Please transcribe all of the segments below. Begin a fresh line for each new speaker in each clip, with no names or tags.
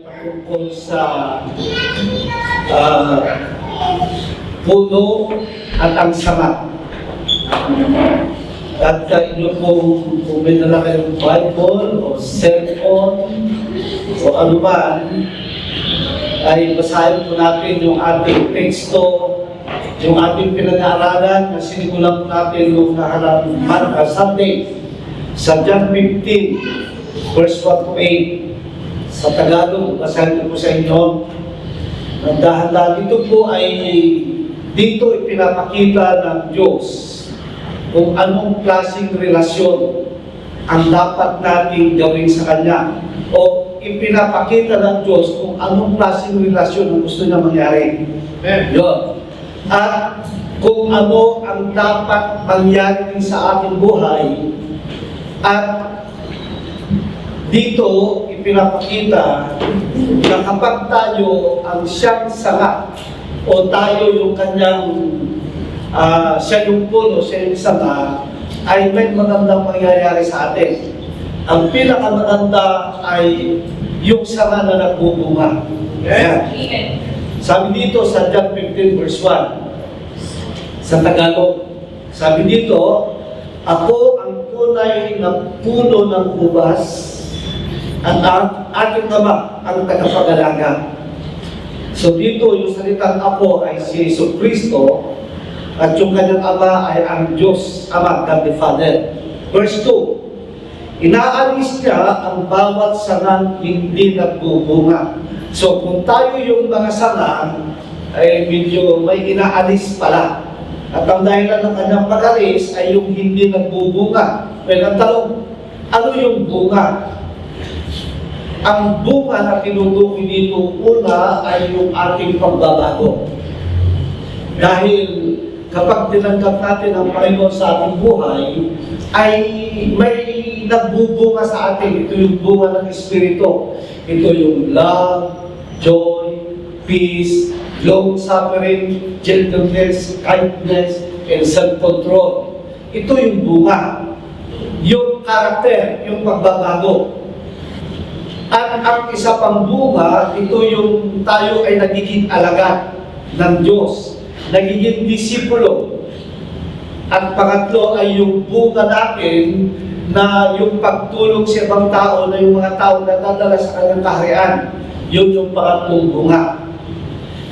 tungkol sa uh, puno at ang sama. At inyo kung may dala kayong Bible o cellphone o ano man, ay basahin po natin yung ating teksto, yung ating pinag-aaralan na sinimulan po natin nung nakarang Sunday sa John 15, verse 1 to 8. Sa Tagalog, basahin ko po sa inyo. Dahil dito po ay dito ipinapakita ng Diyos kung anong klaseng relasyon ang dapat nating gawin sa Kanya. O ipinapakita ng Diyos kung anong klaseng relasyon ang gusto niya mangyari. Yun. At kung ano ang dapat mangyari sa ating buhay. At dito ipinapakita na kapag tayo ang siyang sanga o tayo yung kanyang siya yung puno, siya yung sanga, ay may magandang mangyayari sa atin. Ang pinakamaganda ay yung sanga na nagbubunga. Ayan. Sabi dito sa John 15 verse 1 sa Tagalog, sabi dito, ako ang tunay na puno ng ubas at aking Ama ang tagapag-alaga. So dito yung salitang ako ay si Yesu Kristo at yung kanyang Ama ay ang Diyos Ama, God the Father. Verse 2, inaalis niya ang bawat sangang hindi nagbubunga. So kung tayo yung mga sanga ay medyo may inaalis pala. At ang dahilan ng kanyang pag-alis ay yung hindi nagbubunga. Well, ang tanong, ano yung bunga? Ang bunga na tinutukoy dito una ay yung ating pagbabago. Dahil kapag tinanggap natin ang Panginoon sa ating buhay, ay may nagbubunga sa atin. Ito yung bunga ng Espiritu. Ito yung love, joy, peace, long-suffering, gentleness, kindness, and self-control. Ito yung bunga. Yung karakter, yung pagbabago. At ang isa pang bunga, ito yung tayo ay nagiging alagad ng Diyos, nagiging disipulo. At pangatlo ay yung bunga natin na yung pagtulong sa ibang tao, na yung mga tao na dadala sa kanyang kaharian. Yun yung pangatlong bunga.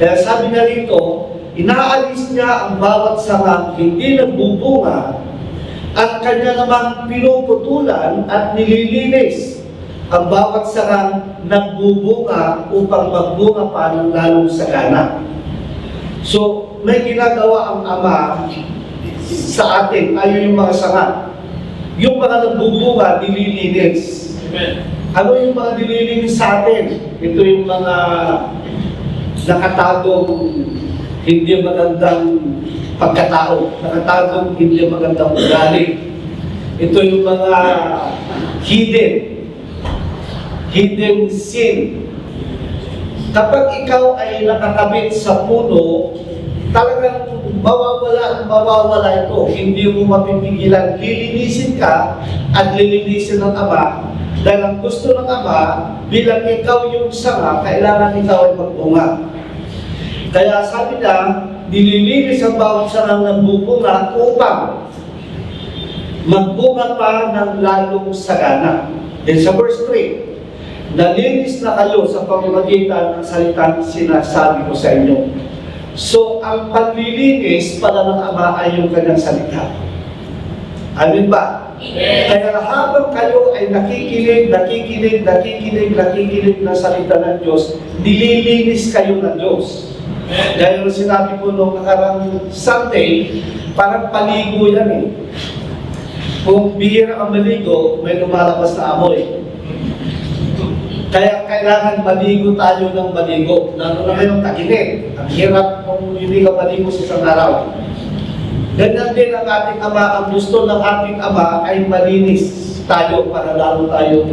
Kaya sabi na rito, inaalis niya ang bawat sangang hindi nagbubunga at kanya namang pinuputulan at nililinis ang bawat sangang nagbubunga upang magbunga pa ng lalong sagana. So, may ginagawa ang Ama sa atin, ayon yung mga sanga. Yung mga nagbubunga, nililinis. Amen. Ano yung mga nililinis sa atin? Ito yung mga nakatagong hindi magandang pagkatao, nakatagong hindi magandang ugali. Ito yung mga hidden sin. Kapag ikaw ay nakakabit sa puno, talagang mawawala ito. Hindi mo mapipigilan. Lilinisin ka at lilinisin ng Ama. Dahil ang gusto ng Ama, bilang ikaw yung sanga, kailangan ikaw ay magbunga. Kaya sabi niya, nililinis ang bawat sangang nagbubunga upang magbunga pa ng lalong sagana. Then sa verse 3, nalinis na kayo sa pamamagitan ng salitang sinasabi ko sa inyo. So, ang paglilinis pala ng Ama ay yung kanyang salita. Amin ba? Kaya habang kayo ay nakikinig na salita ng Diyos, nililinis kayo ng Diyos. Dahil sinabi ko noong nakarang Sunday, parang paligo yan eh. Kung bihira ang maligo, may lumalabas na amoy. Kaya kailangan maligo tayo ng maligo. Lalo na ngayong tag-init. Ang hirap kung hindi ka maligo sa isang araw. Ganyan din ang ating Ama. Ang gusto ng ating Ama ay malinis tayo para lalo tayong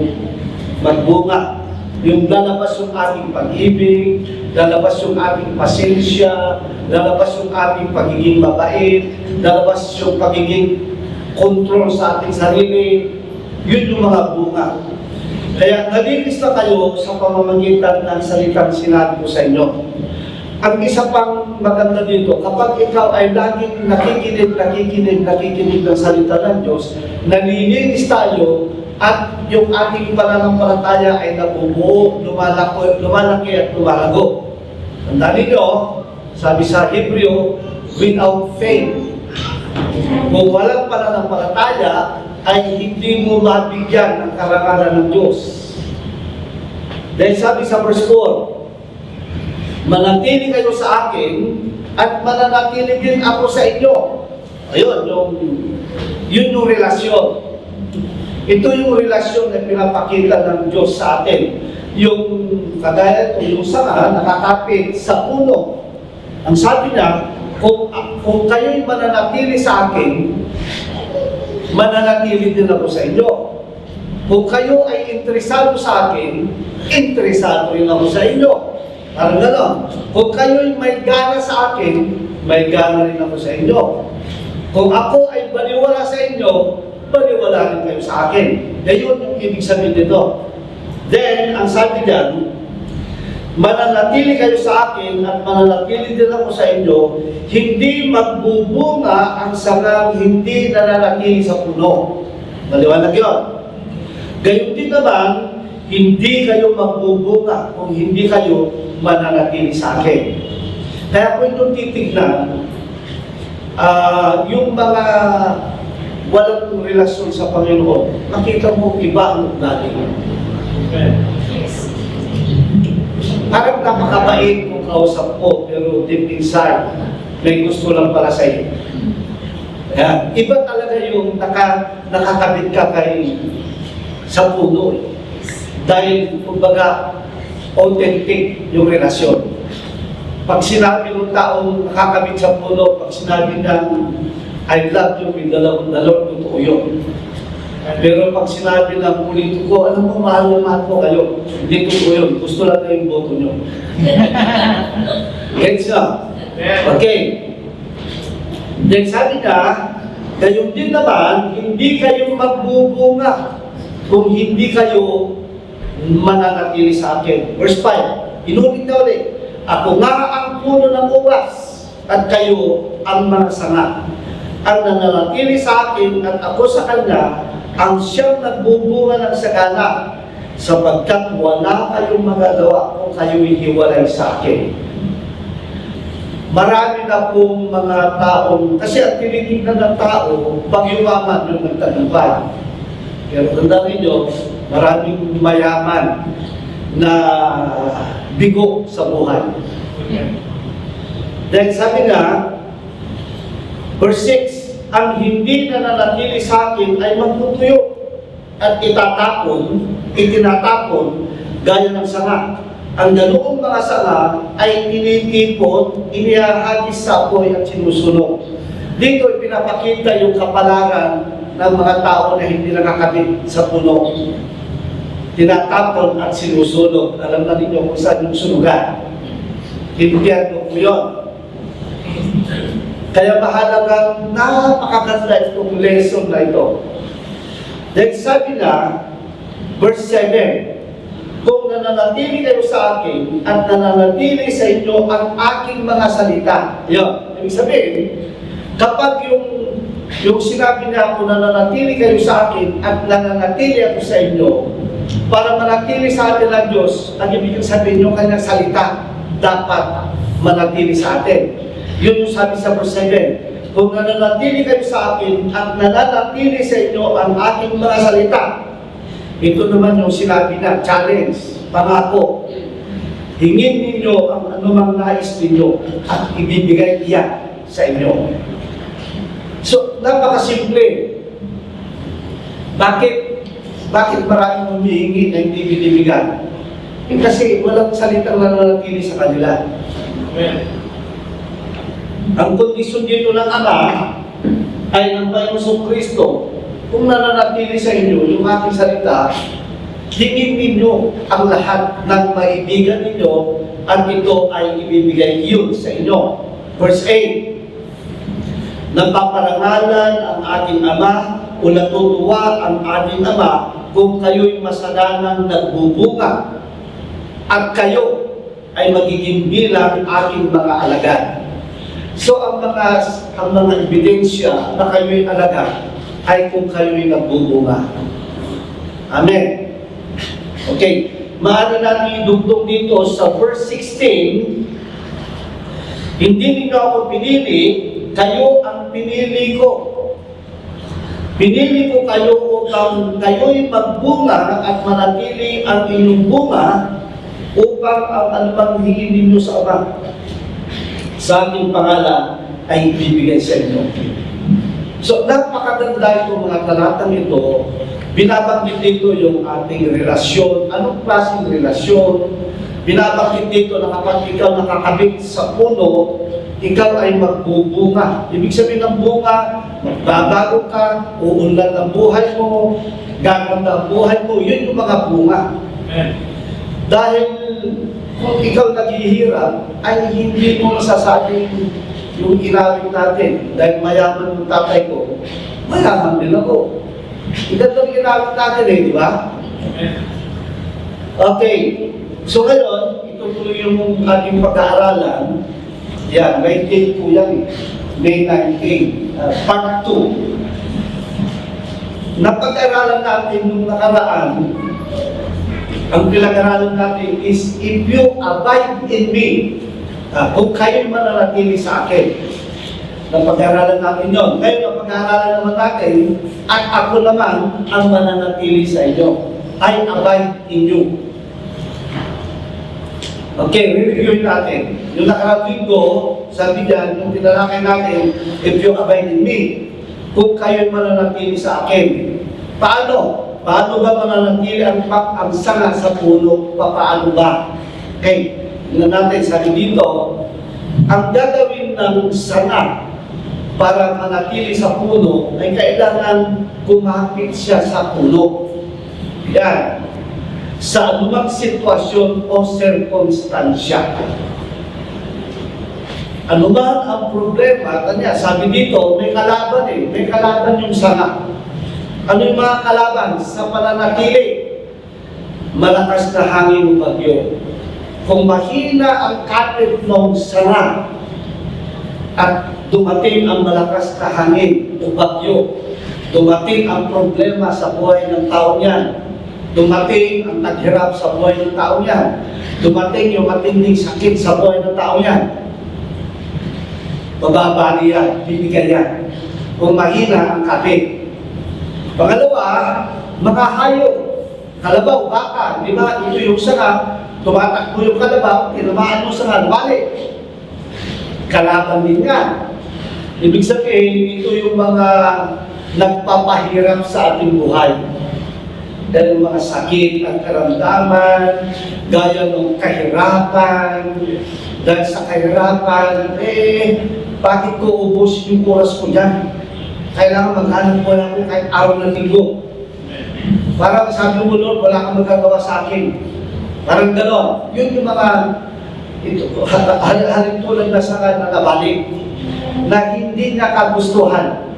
magbunga. Yung lalabas yung ating pag-ibig, lalabas yung ating pasensya, lalabas yung ating pagiging mabait, lalabas yung pagiging control sa ating sarili. Yun yung mga bunga. Kaya nalinis na kayo sa pamamagitan ng salitang sinabi ko sa inyo. Ang isa pang maganda dito, kapag ikaw ay laging nakikinig ng salita ng Diyos, nalilinis tayo at yung ating pananampalataya ay nabubuo, lumalaki at lumalago. Tandaan ninyo, sabi sa Hebreo, without faith, kung walang pananampalataya, ay hindi mo mabigyan ng karangalan ng Diyos. Dahil sabi sa verse 4, manatili kayo sa akin at mananatili din ako sa inyo. Ayun, yun yung relasyon. Ito yung relasyon na pinapakita ng Diyos sa atin. Yung kagaya ito, yung sanga nakakapit sa puno. Ang sabi niya, kung kayo'y mananatili sa akin, mananatili din ako sa inyo. Kung kayo ay interesado sa akin, interesado rin ako sa inyo. Parang gano'n. Kung kayo'y may gana sa akin, may gana rin ako sa inyo. Kung ako ay baliwala sa inyo, baliwala rin kayo sa akin. Ngayon yung ibig sabihin dito. Then, ang sabi diyan, mananatili kayo sa akin at mananatili din ako sa inyo, hindi magbubunga ang sangang hindi nananatili sa puno. Maliwanag yun. Gayun din naman, hindi kayo magbubunga kung hindi kayo mananatili sa akin. Kaya kung itong titignan, yung mga walang relasyon sa Panginoon, makita mo iba ang ugali. Parang napakabait kung kausap ko, pero deep inside, may gusto lang para sa iyo. Ayan. Iba talaga yung nakakabit ka sa puno. Dahil, kumbaga, authentic yung relasyon. Pag sinabi ng taong nakakabit sa puno, pag sinabi ng I love you with the love of the Lord, totoo yun. Pero pag sinabi ng ulit ko, alam mo, mahal ko kayo. Hindi totoo yun. Gusto lang na yung boto nyo. Gets na? Okay. Then sabi niya, gayon din naman, hindi kayo magbubunga kung hindi kayo mananatili sa akin. Verse 5, inulit na ulit. Ako nga ang puno ng uwas at kayo ang mga sanga. Ang nananatili sa akin at ako sa kanya, ang siyang nagbubunga ng sagana, sapagkat wala kayong magagawa kung kayo'y hiwalay sa akin. Marami na pong mga taong, kasi ang tinitignan ng tao, pag yumaman yung nagtagumpay. Pero tandaan ninyo, maraming mayaman na bigo sa buhay. Dahil sabi nga, verse 6, ang hindi nananatili sa akin ay magtutuyo at itinatapon gaya ng sanga. Ang ganoong mga sanga ay tinitipon, inihahagis sa apoy at sinusunog. Dito ipinapakita yung kapalaran ng mga tao na hindi nakakabit sa puno. Tinatapon at sinusunog. Alam na ninyo kung saan yung sunugan. Impyerno po yun. Kaya mahalagang napakaganda itong lesson na ito. Then sabi na, verse 7, kung nananatili kayo sa akin at nananatili sa inyo ang aking mga salita. Yun. Ibig sabihin, kapag yung sinabi niya, kung nananatili kayo sa akin at nananatili ako sa inyo, para manatili sa atin ng Diyos, ang ibig sabihin yung kanyang salita, dapat manatili sa atin. Yun yung sabi sa verse 7, kung nananatili kayo sa akin at nananatili sa inyo ang aking mga salita. Ito naman yung sinabi na, challenge, pangako. Hingin ninyo ang anumang nais ninyo at ibibigay iyan sa inyo. So, napakasimple. Bakit maraming humihingi na hindi binibigyan? Kasi walang salitang nananatili sa kanila. Amen. Ang kondisyon dito ng Ama ay ng Panginoong Kristo. Kung nananatili sa inyo yung aking salita, hingin ninyo ang lahat ng maibigan ninyo at ito ay ibibigay yun sa inyo. Verse 8, napaparangalan ang aking Ama o natutuwa ang aking Ama kung kayo'y masadanang nagbubunga at kayo ay magiging bilang aking mga alagad. So ang mga ebidensya na kayo'y alagad ay kung kayo'y nagbubunga. Amen. Okay, maaari natin idugtong dito sa verse 16, hindi niyo ako pinili, kayo ang pinili ko. Pinili ko kayo upang kayo'y magbunga at manatili ang inyong bunga upang ang anumang hingin ninyo sa Ama sa aking pangalan ay ibibigay sa inyo. So, napakaganda itong mga talatang ito. Binabanggit dito yung ating relasyon. Anong klaseng relasyon? Binabanggit dito na kapag ikaw nakakabit sa puno, ikaw ay magbubunga. Ibig sabihin ng bunga, magbabago ka, uunlad ang buhay mo, gaganda ang buhay mo, yun yung mga bunga. Dahil kung ikaw naghihirap, ay hindi mo masasabing yung ginawin natin. Dahil mayaman yung tatay ko, mayaman din ako. Itong ginawin natin di ba? Okay. So ngayon, itutuloy yung ating pag-aaralan. Yan, May 10 po yan May 19, part 2. Napag-aaralan natin nung nakaraan, ang pinag-aralan natin is, if you abide in me, kung kayo'y mananatili sa akin. Napag-aralan natin yun. Ngayon, napag-aralan naman natin, at ako naman ang mananatili sa inyo. I abide in you. Okay, re-review natin. Yung nakarang linggo, sabi diyan, yung tinalakay natin, if you abide in me, kung kayo'y mananatili sa akin. Paano? Paano ba mananatili ang sanga sa puno? Paano ba? Okay, tingnan natin, sabi dito, ang gagawin ng sanga para manatili sa puno ay kailangan kumapit siya sa puno. Yan. Sa anumang sitwasyon o sirkunstansya. Ano man ang problema, kanya, sabi dito, may kalaban may kalaban yung sanga. Ano yung mga kalaban sa pananatili? Malakas na hangin o bagyo. Kung mahina ang kapit ng sanga at dumating ang malakas na hangin o bagyo, dumating ang problema sa buhay ng tao niyan, dumating ang naghirap sa buhay ng tao niyan, dumating yung matinding sakit sa buhay ng tao niyan, bababali yan, bibigay yan. Kung mahina ang kapit. Pangalawa, mga hayop, kalabaw, baka, di ba? Ito yung sanga, tumatakbo yung kalabaw, tinamaan mo sanga, balik. Kalaban din yan. Ibig sabihin, ito yung mga nagpapahirap sa ating buhay. Dahil mga sakit ang karamdaman, gaya ng kahirapan, dahil sa kahirapan, bakit ko ubusin yung oras ko dyan? Kailangan maghanap ko lang kahit araw ng linggo. Parang sabi mo, Lord, wala kang magagawa sa akin. Parang gano'n. Yun yung mga halin tulad na sanga na nabalik na hindi niya kagustuhan.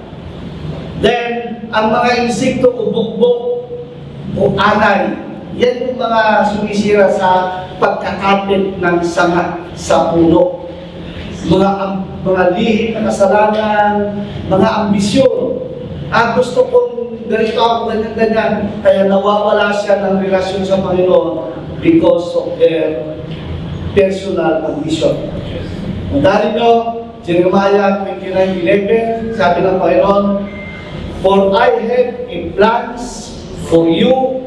Then, ang mga insekto o bugbog o anay, yan yung mga sumisira sa pagkakapit ng sanga sa puno. Mga lihim na kasalanan, mga ambisyon. Gusto kong ganito ako, ganyan-ganyan. Kaya nawawala siya ng relasyon sa Panginoon because of their personal ambition. Dahil nyo, Jeremiah 29:11, sabi ng Panginoon, for I have a plans for you,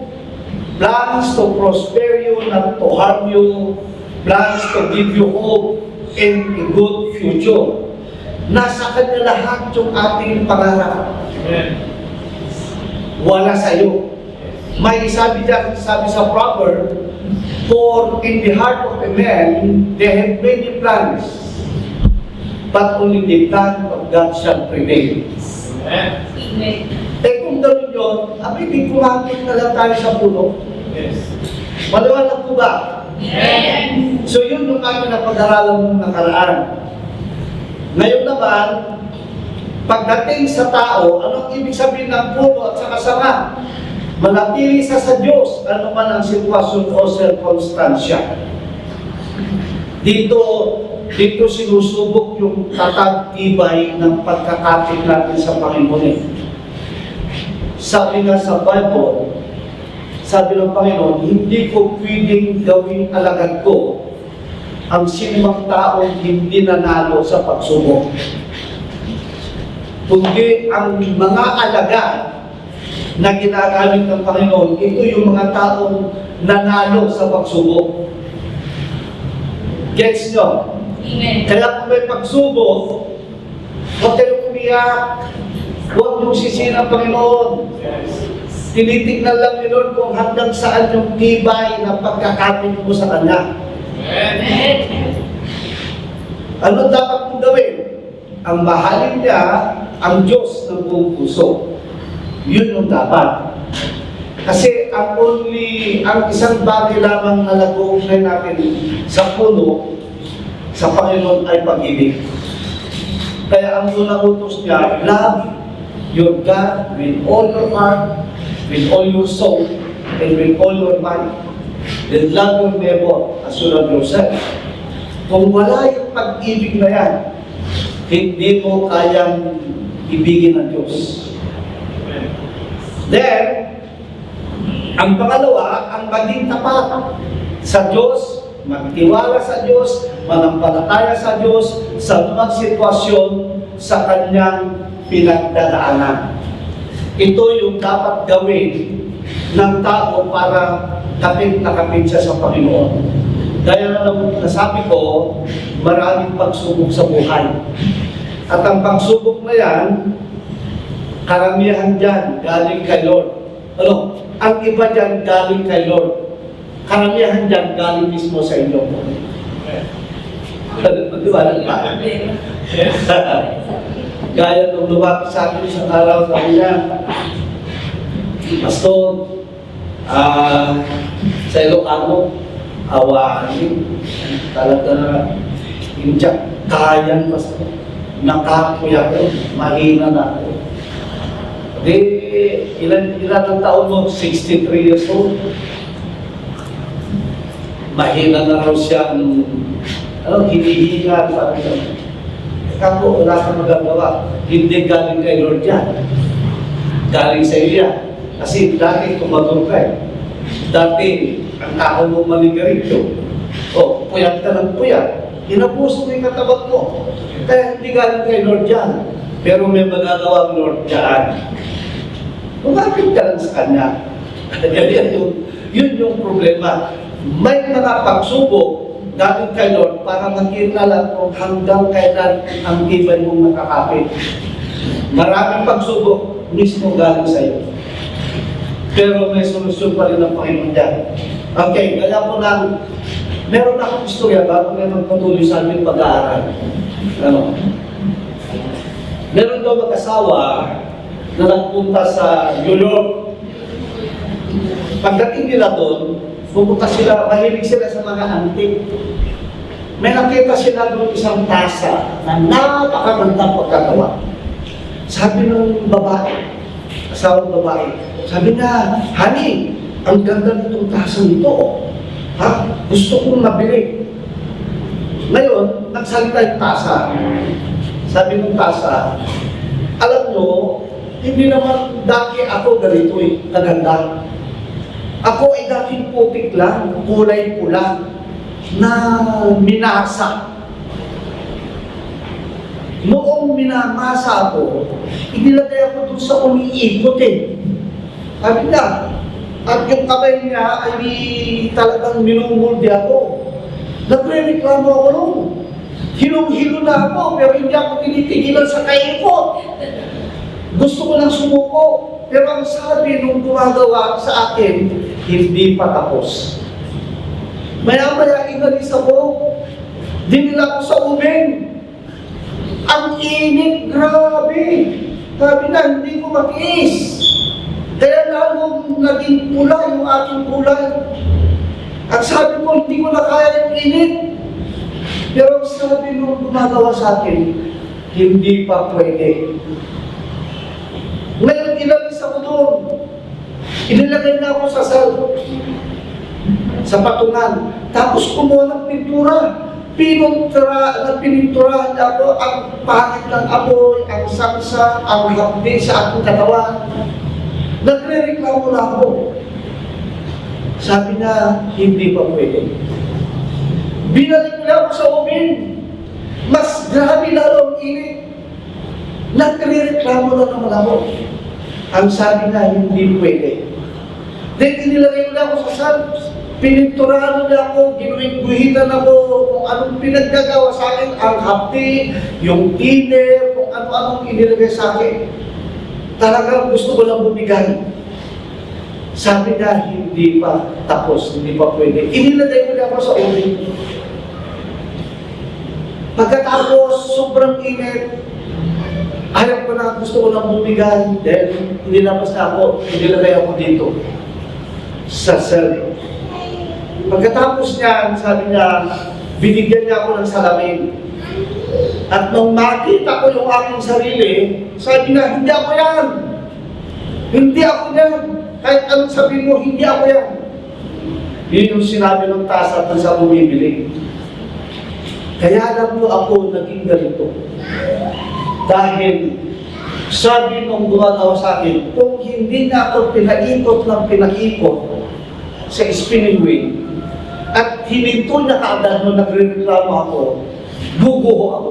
plans to prosper you, not to harm you, plans to give you hope and a good future. Nasa kanya lahat yung ating pangarap. Wala sa iyo. May sabi sa proverb, for in the heart of a man, they have many plans, but only the plan of God shall prevail. Amen. Kung gano'n yun, di kumapit na lang tayo sa puno. Yes. Maliwanag po ba? Yes. So yun yung aking napag-aralan ng nakaraan. Ngayon naman, pagdating sa tao, anong ibig sabihin ng puno at saka sanga? Manatili sa Diyos, ano man ang sitwasyon o sirkunstansya. Dito sinusubok yung tatag-tibay ng pagkakapit natin sa Panginoon. Sabi nga sa Bible, sabi ng Panginoon, hindi ko pwedeng gawing alagad ko ang sinumang taong hindi nanalo sa pagsubok. Kundi ang mga alagad na ginagamit ng Panginoon, ito yung mga taong nanalo sa pagsubok. Gets nyo?
Amen.
Kaya kung may pagsubok, huwag kayong umiyak, huwag niyong sisihin ang Panginoon. Tinitignan lang ni Lord kung hanggang saan yung tibay na pagkakapit mo sa Kanya.
Amen.
Ano dapat mong gawin? Ang mahalin niya, ang Diyos ng buong puso. Yun yung dapat. Kasi ang isang bagay lamang na nag-uugnay natin sa puno, sa Panginoon ay pag-ibig. Kaya ang unang utos niya, love your God with all your heart, with all your soul, and with all your mind. Then love your neighbor as you love yourself. Kung wala yung pag-ibig na yan, hindi mo kayang ibigin ng Diyos. Then, ang pangalawa, ang maging tapat sa Diyos, magtiwala sa Diyos, manampalataya sa Diyos, sa mga sitwasyon sa Kanyang pinagdadaanan. Ito yung dapat gawin ng tao para kapit na kapit siya sa Panginoon. Dahil nasabi ko, maraming pagsubok sa buhay. At ang pagsubok na yan, karamihan dyan galing kay Lord. Ano? Ang iba dyan galing kay Lord. Karamihan dyan galing mismo sa inyo. Pag-iwanan pa. Gaya nung lumapit sa akin isang araw, sabi niya, Pastor, sa Ilocano, awahin. Talaga na, hindi kayan, Pastor. Nakakuya ko, mahina na ako. Di, ilan ang taon mo? 63 years old. Mahina na raw siya, hinihinga, sabi niya. Kako, wala kang magagawa. Hindi galing kay Lord yan. Galing sa iyo yan. Kasi dati tumator ka eh. Dati, ang tao mo maligarito. O, puyat ka ng puyat. Inapuso mo yung katabak mo. Kaya hindi galing kay Lord yan. Pero may magagawa ang Lord yan. Lumapit ka lang sa Kanya. Yun yung problema. May mga pagsubok galing kay Lord para makita lang kung hanggang kailan ang tibay mong nakakapit. Maraming pagsubok mismo galing sa iyo. Pero may solusyon pa rin ang Panginoon dyan. Okay, kaya po lang, meron akong istorya bago may magpatuloy sa ating pag-aaral. Meron daw mag-asawa na nagpunta sa New York. Pagdating nila doon, pumunta sila, mahilig sila sa mga antique. May nakita sila doon isang tasa na napakagandang pagkagawa. Sabi ng babae, asawang babae, sabi niya, honey, ang ganda nitong tasang ito. Ha? Gusto kong mabili. Ngayon, nagsalita yung tasa. Sabi ng tasa, alam nyo, hindi naman dati ako ganito kaganda. Ako ay dating putik lang, kulay pula, na minasa. Noong minamasa ako, inilagay ako doon sa umiikot eh. Sabi na, at yung kamay niya ay talagang minumuldi ako. Nagre-reklamo ako noon. Hilong-hilo na ako, pero hindi ako tinitigilan sa kaikot. Gusto ko lang sumuko, pero ang sabi nung gumagawa sa akin, hindi pa tapos. Maya-maya inalis ako, dinila ko sa umin. Ang init, grabe. Sabi na, hindi ko matiis. Kaya lalong naging pula yung aking kulay. At sabi ko, hindi ko na kaya yung init. Pero sabi nung gumagawa sa akin, hindi pa pwede. Ngayon, inalis ako doon. Inilagay na ako sa patungan. Tapos kumuha ng pintura. Pininturahan ako ang pangit ng apoy, ang saksa, ang hapdi sa aking katawan. Nagre-reklamo na ako. Sabi na, hindi pa pwede. Binalik na ako sa oven. Mas grabe lalo ang init. Nagre-reklamo na naman ako. Ang sabi na, hindi pwede. Then inilagay na ako sa salps. Pininturahan na ako, ginuhitan ako kung anong pinaggagawa sa akin, ang hapdi, yung tiner, kung ano-anong inilagay sa akin. Talagang gusto ko lang bumigay. Sabi na, hindi pa tapos, hindi pa pwede. Inilagay ko na ako sa oven. Pagkatapos, sobrang init, ayaw ko na, gusto ko lang bumigay. Then, nilabas na ako, inilagay ako dito sa cell. Pagkatapos niyan, sabi niya, binigyan niya ako ng salamin. At nung makita ko yung aking sarili, sabi niya, hindi ako yan. Hindi ako yan. Kahit anong sabihin mo, hindi ako yan. Yun yung sinabi ng tasa at sa bumibili. Kaya lang po ako naging ganito. Dahil sabi nung gumagawa sa akin, kung hindi na ako pinaikot ng pinaikot sa spinning wheel, at hininto niya kaagad nung nagre-reklamo ako, guguho ako.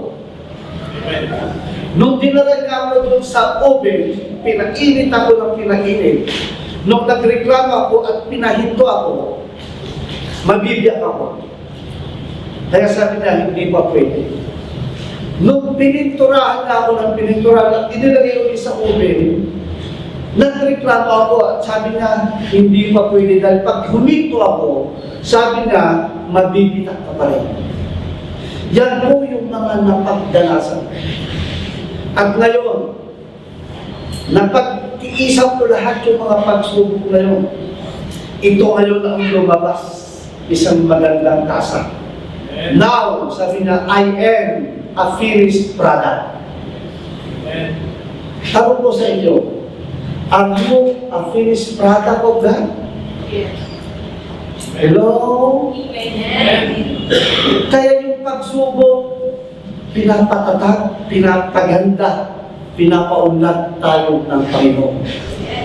Nung dinala niya ako doon sa oven, pinainit ako ng pinainit. Nung nagreklamo ako at pinahinto ako, mabibiyak ako. Kaya sabi niya, hindi pa pwede. Nung pininturahan na ako ng pininturahan, inilagay ko sa oven, nagreklamo ako at sabi niya, hindi pa pwede dahil pag huminto ako, sabi niya, mabibitak ka pa rin. Yan po yung mga napagdanasan. At ngayon, napag-iisang ko lahat yung mga pagsubok ngayon. Ito ngayon ang lumabas, isang magandang tasa. Now, sabi niya, I am a finished product. Tanong ko sa inyo, are you a finished product of God?
Yes.
Hello?
Amen.
Kaya yung pagsubok, pinapatatag, pinapaganda, pinapaunlad tayo ng Panginoon.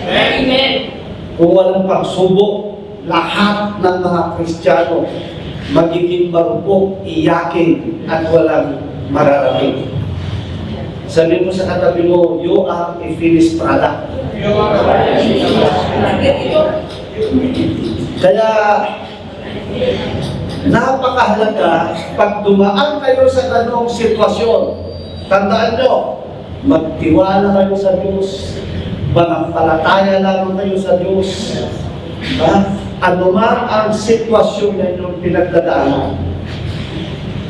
Amen.
Kung walang pagsubok, lahat ng mga Kristiyano magiging marupok, iyakin, at walang mararating. Sabi mo sa katabi mo, you are a finished product. Kaya, napakahalaga pag dumaan kayo sa ganong sitwasyon. Tandaan nyo, magtiwala kayo sa Diyos. Manampalataya lamang kayo sa Diyos. Ano man ang sitwasyon na inyong pinagdadaanan,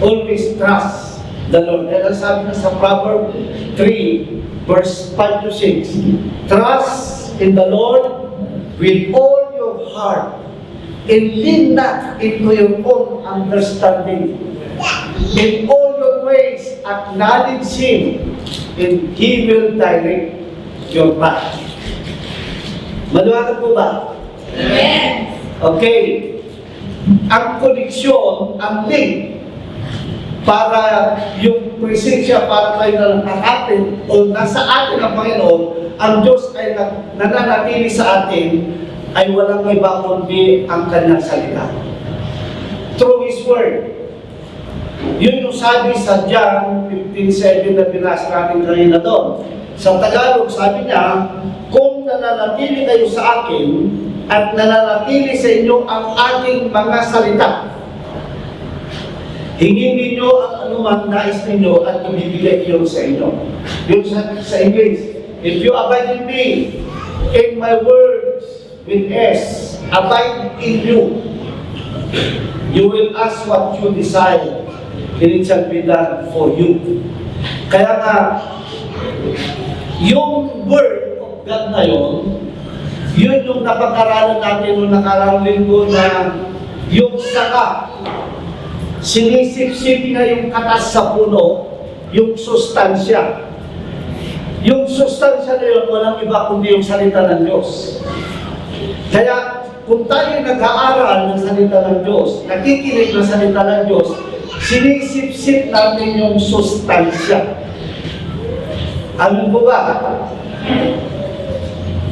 always trust the Lord. Kaya sabi na sa Proverbs 3, verse 5 to 6, trust in the Lord with all your heart, and lean not into your own understanding. In all your ways, acknowledge Him, and He will direct your path. Maliwanag po ba?
Amen.
Okay. Ang koneksyon, ang link, para yung presensya, para tayo na nakatin, o nasa atin ang Panginoon, ang Diyos ay nananatili sa atin, ay walang iba kundi ang kanyang salita. Through His Word. Yun yung sabi sa John 15:7 na binasa natin kanina doon. Sa Tagalog, sabi niya, kung nananatili kayo sa akin, at nananatili sa inyo ang aking mga salita, hingin ninyo ang anumang nais ninyo at ibibigay iyon sa inyo. Yun sa English, if you abide in me, in my words, with S, abide in you, you will ask what you desire, and it shall be done for you. Kaya nga, yung word of God na yun yung napag-aralan natin nung nakaraang linggo na yung saka, sinisip-sip na yung katas sa puno, yung sustansya. Yung sustansya na yun, walang iba kundi yung salita ng Diyos. Kaya kung tayo nag-aaral ng salita ng Diyos, nakikinig ng salita ng Diyos, sinisip-sip natin yung sustansya. Ano po ba?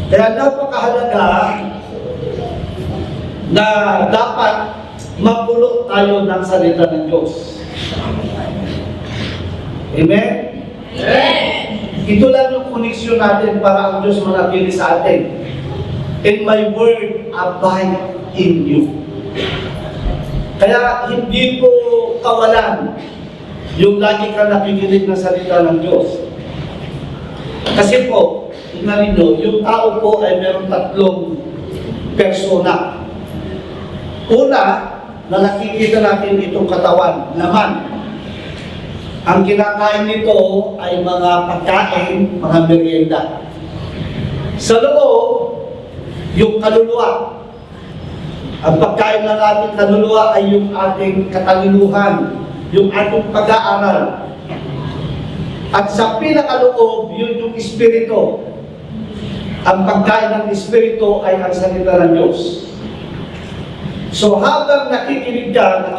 Kaya napakahalaga na dapat mapulot tayo ng salita ng Diyos. Amen?
Amen.
Ito lang yung koneksyon natin para ang Diyos manatili sa atin. And my word abide in you. Kaya hindi po kawalan yung lagi ka nakikinig ng salita ng Diyos. Kasi po, tingnan ninyo, yung tao po ay meron tatlong persona. Una, na nakikita natin itong katawan, laman. Ang kinakain nito ay mga pagkain, mga merienda. Sa loob, yung kaluluwa. Ang pagkain ng ating kaluluwa ay yung ating kataluluhan, yung ating pag-aaral. At sa pinakaloob, yun yung espiritu. Ang pagkain ng espiritu ay ang salita ng Diyos. So habang nakikinig ka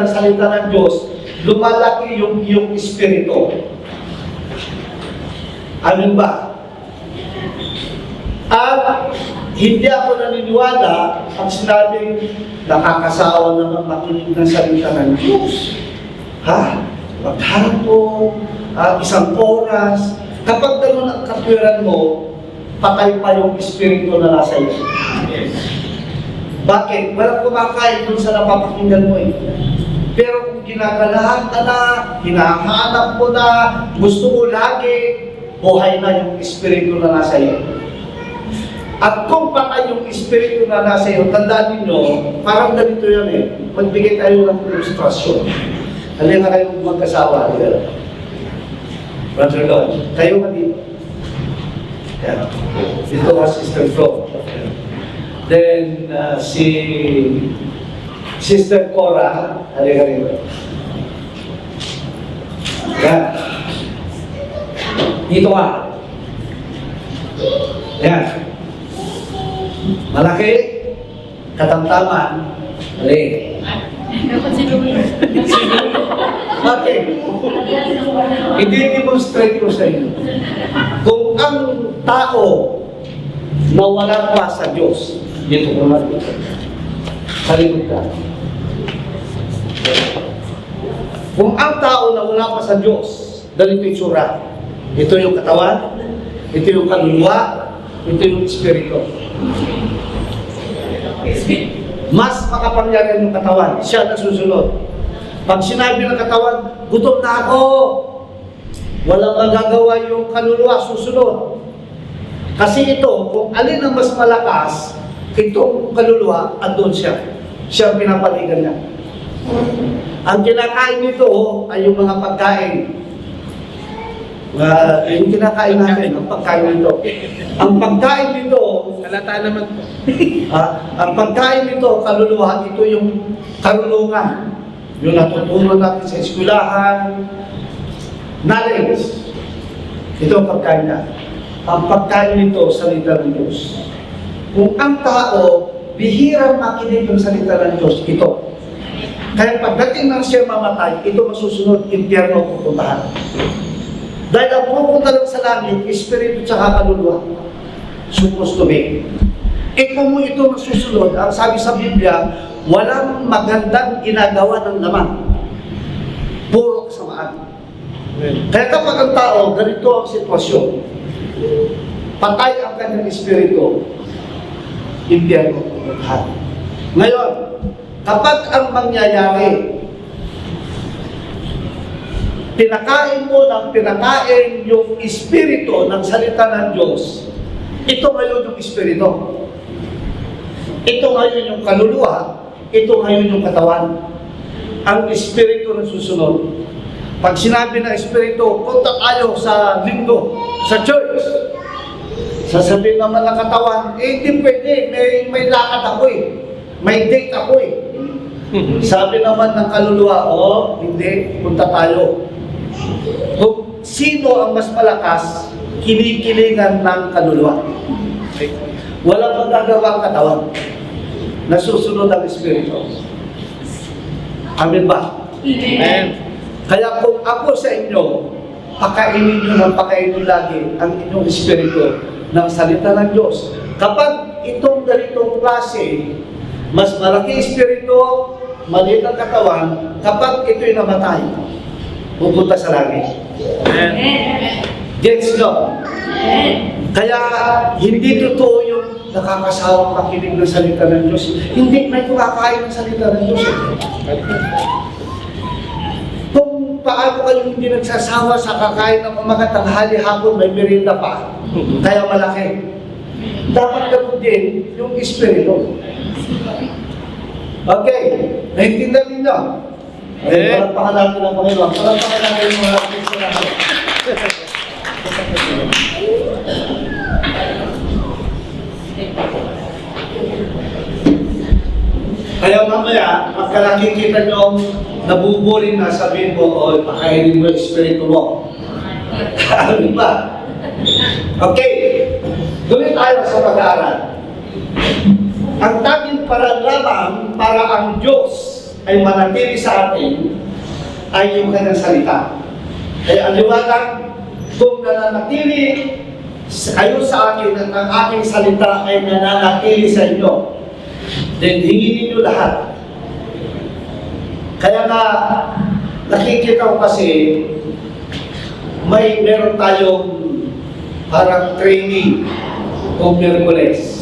ng salita ng Diyos, lumalaki yung iyong espiritu. Ano ba? At hindi ako naniniwala pag sinabing nakakasawa naman makinig ng salita ng Diyos. Ha? Magharap po, isang oras. Kapag gano'n ang katwiran mo, patay pa yung espiritu na nasa iyo. Bakit? Walang kumakain dun sa napapakinggan mo eh. Pero kung ginagalahan ka na, hinahanap mo na, gusto mo lagi, buhay na yung espiritu na nasa iyo. At kung patay yung espiritu na nasa iyo, tandaan ninyo, parang ganito yan eh. Magbigay tayo ng demonstrasyon. Halina kayo magkasawa. Brother Lord, kayo ka dito. Yeah. Dito nga Sister Flo. Then, si Sister Cora, halika rin. Yan. Dito ka. Yan. Malaki, katamtaman, mali.
Dapat si Lulu.
Bakit? I-demonstrate ko sa inyo. Kung ang tao na wala pa sa Diyos, dito ko naman dito. Salikod ka. Kung ang tao na wala pa sa Diyos, ganito yung tsura. Ito yung katawan, ito yung kaluluwa, ito yung espiritu. Mas makapangyarihan yung katawan, siya na susunod. Pag sinabi ng katawan, gutom na ako, walang magagawa yung kaluluwa, susunod. Kasi ito, kung alin ang mas malakas, itong kaluluwa, andun siya. Siya ang pinapaligan niya. Ang kinakain nito ay yung mga pagkain. Yung kinakain natin, ang pagkain nito. Ang pagkain nito,
Halata naman po.
ang pagkain nito, kaluluwa, ito yung karunungan. Yung natutunan natin sa eskwelahan, knowledge. Ito ang pagkain na. Ang pagkain nito, salita ng Diyos. Kung ang tao, bihirang makinig ng salita ng Diyos, ito. Kaya pagdating ng siya mamatay, ito masusunod, impyerno pupuntahan. Dahil ang pupunta lang sa langit, espiritu at kaluluwa. Supposed to be. Kung mo ito masusunod, ang sabi sa Biblia, walang magandang ginagawa ng laman. Puro kasamaan. Kaya kapag ang tao, ganito ang sitwasyon. Patay ang kanyang espiritu, impyerno pupuntahan. Ngayon, kapag ang mangyayari, pinakain mo ng pinakain yung espiritu ng salita ng Diyos, ito ngayon yung espiritu. Ito ngayon yung kaluluwa, ito ngayon yung katawan. Ang espiritu na susunod. Pag sinabi ng espiritu, punta tayo sa linggo, sa church. Sasabihin naman ng katawan, hindi pwede, may lakad ako eh. May date ako eh. Sabi naman ng kaluluwa, hindi, punta tayo. Kung sino ang mas malakas, kinikilingan ng kaluluwa. walang magagawa ang katawan. Nasusunod ang Espiritu. Amen ba?
Amen.
Kaya kung ako sa inyo, pakainin nyo ng pakainin lagi ang inyong Espiritu ng salita ng Diyos. Kapag itong ganitong klase, mas malaki Espiritu, maliit ang katawan, kapag ito'y namatay, pupunta sa langit.
Amen.
Gets nyo? Kaya hindi totoo yung nakakasawang makinig ng salita ng Diyos. Hindi may kumakain ng salita ng Diyos. Kung paano kayo hindi nagsasawa sa kakain ng mga tanghali hapon, may merienda pa. Kaya malaki. Dapat ganun din yung Espiritu. Okay, naintindihan ninyo? Palagpakan natin ang Panginoon. Palagpakan natin yung mga Kristo natin. Kaya mamaya, pagka nakikita nyo nabuburing na, sabihin mo, o pakainin mo yung Espiritu mo. Ano ba? Okay, tuloy tayo sa pag-aaral. Ang tanging paraan lamang para ang Diyos ay manatili sa atin ay yung kanyang salita. Kaya ang liwanag, kung nananatili kayo sa akin at ang aking salita ay nananatili sa inyo, then hingin ninyo lahat. Kaya nga, nakikita ko kasi, meron tayong parang training kung Miyerkules.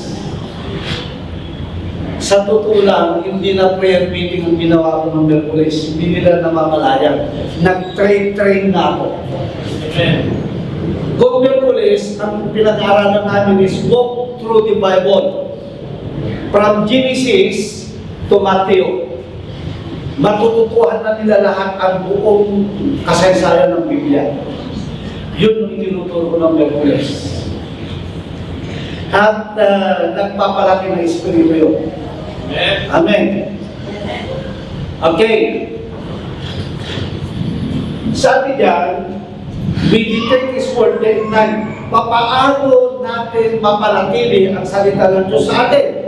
Sa totoo lang, hindi na prayer meeting ang ginawa ko ng Miyerkules. Hindi nila namamalayan. Nag-train na ako. Kung Miyerkules, ang pinag-aaralan namin is walk through the Bible. From Genesis to Matthew. Matututuhan na nila lahat ang buong kasaysayan ng Biblia. Yun yung itinuturo ko ng Miyerkules. At nagpapalaki ng Espiritu yun. Amen. Okay. Sabi diyan, meditate His word day and night. Papaano natin mapanatili ang salita ng Diyos sa atin?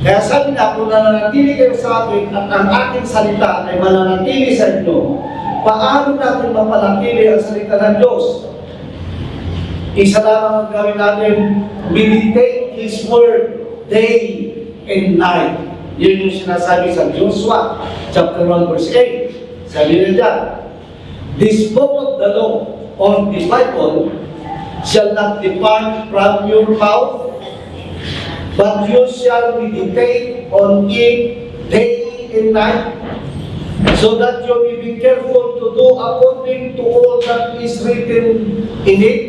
Kaya sabi na, kung nananatili kayo sa akin at ang aking salita ay mananatili sa inyo, paano natin mapanatili ang salita ng Diyos? Isa lamang ang gawin natin, meditate His word day and night. Yun yung sinasabi sa Joshua, chapter 1, verse 8. Sabi na dyan, this book of the law or the Bible shall not depart from your mouth, but you shall meditate on it day and night, so that you may be careful to do according to all that is written in it.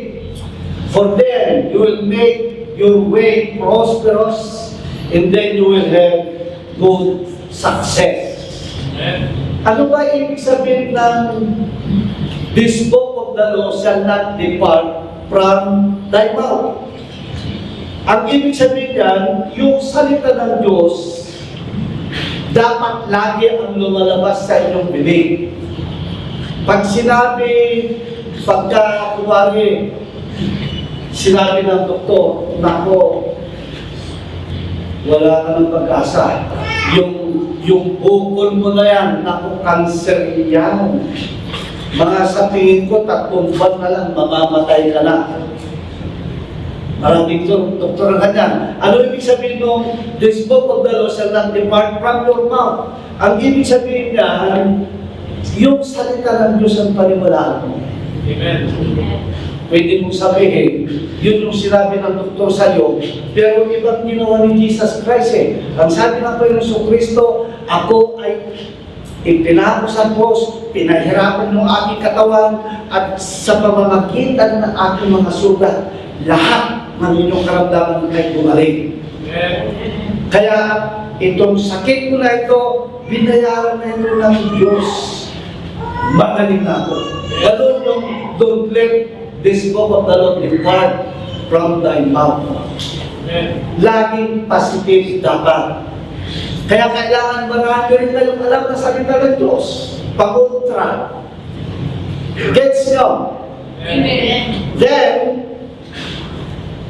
For then you will make your way prosperous, and then you will have good success. Ano ba ibig sabihin ng this book of the law shall not depart from thy mouth? Ang ibig sabihin yan, yung salita ng Diyos, dapat lagi ang lumalabas sa inyong bibig. Pag kumari, sinabi ng doktor, nako, wala ka ng pag-asa. Yung bukol mo na yan, nako, cancer yan. Mga sa tingin ko, 3 buwan na lang, mamamatay ka na. Maraming doktor na ganyan. Ano ibig sabihin nung this book of the law shall not depart from your mouth? Ang ibig sabihin niya, yung salita ng Diyos ang paniwalaan mo. Amen. Pwede mong sabihin, yun yung sinabi ng doktor sa iyo, pero ibang ginawa ni Jesus Christ eh. Ang sabi ng Panginoon Kristo, ako ay ipinako sa cross, pinahirapan ng aking katawan, at sa pamamagitan ng aking mga sugat, lahat ng inyong karamdaman ay gumaling. Kaya itong sakit ko na ito, binayaran na ito ng Diyos. Magaling na ako. Ganun yung don't let this book of the Lord depart from thy mouth. Laging positive dapat. Kaya kailangan marami rin kayong alam na salita ng Diyos. Pag-ultra. Gets nyo?
Amen.
Then,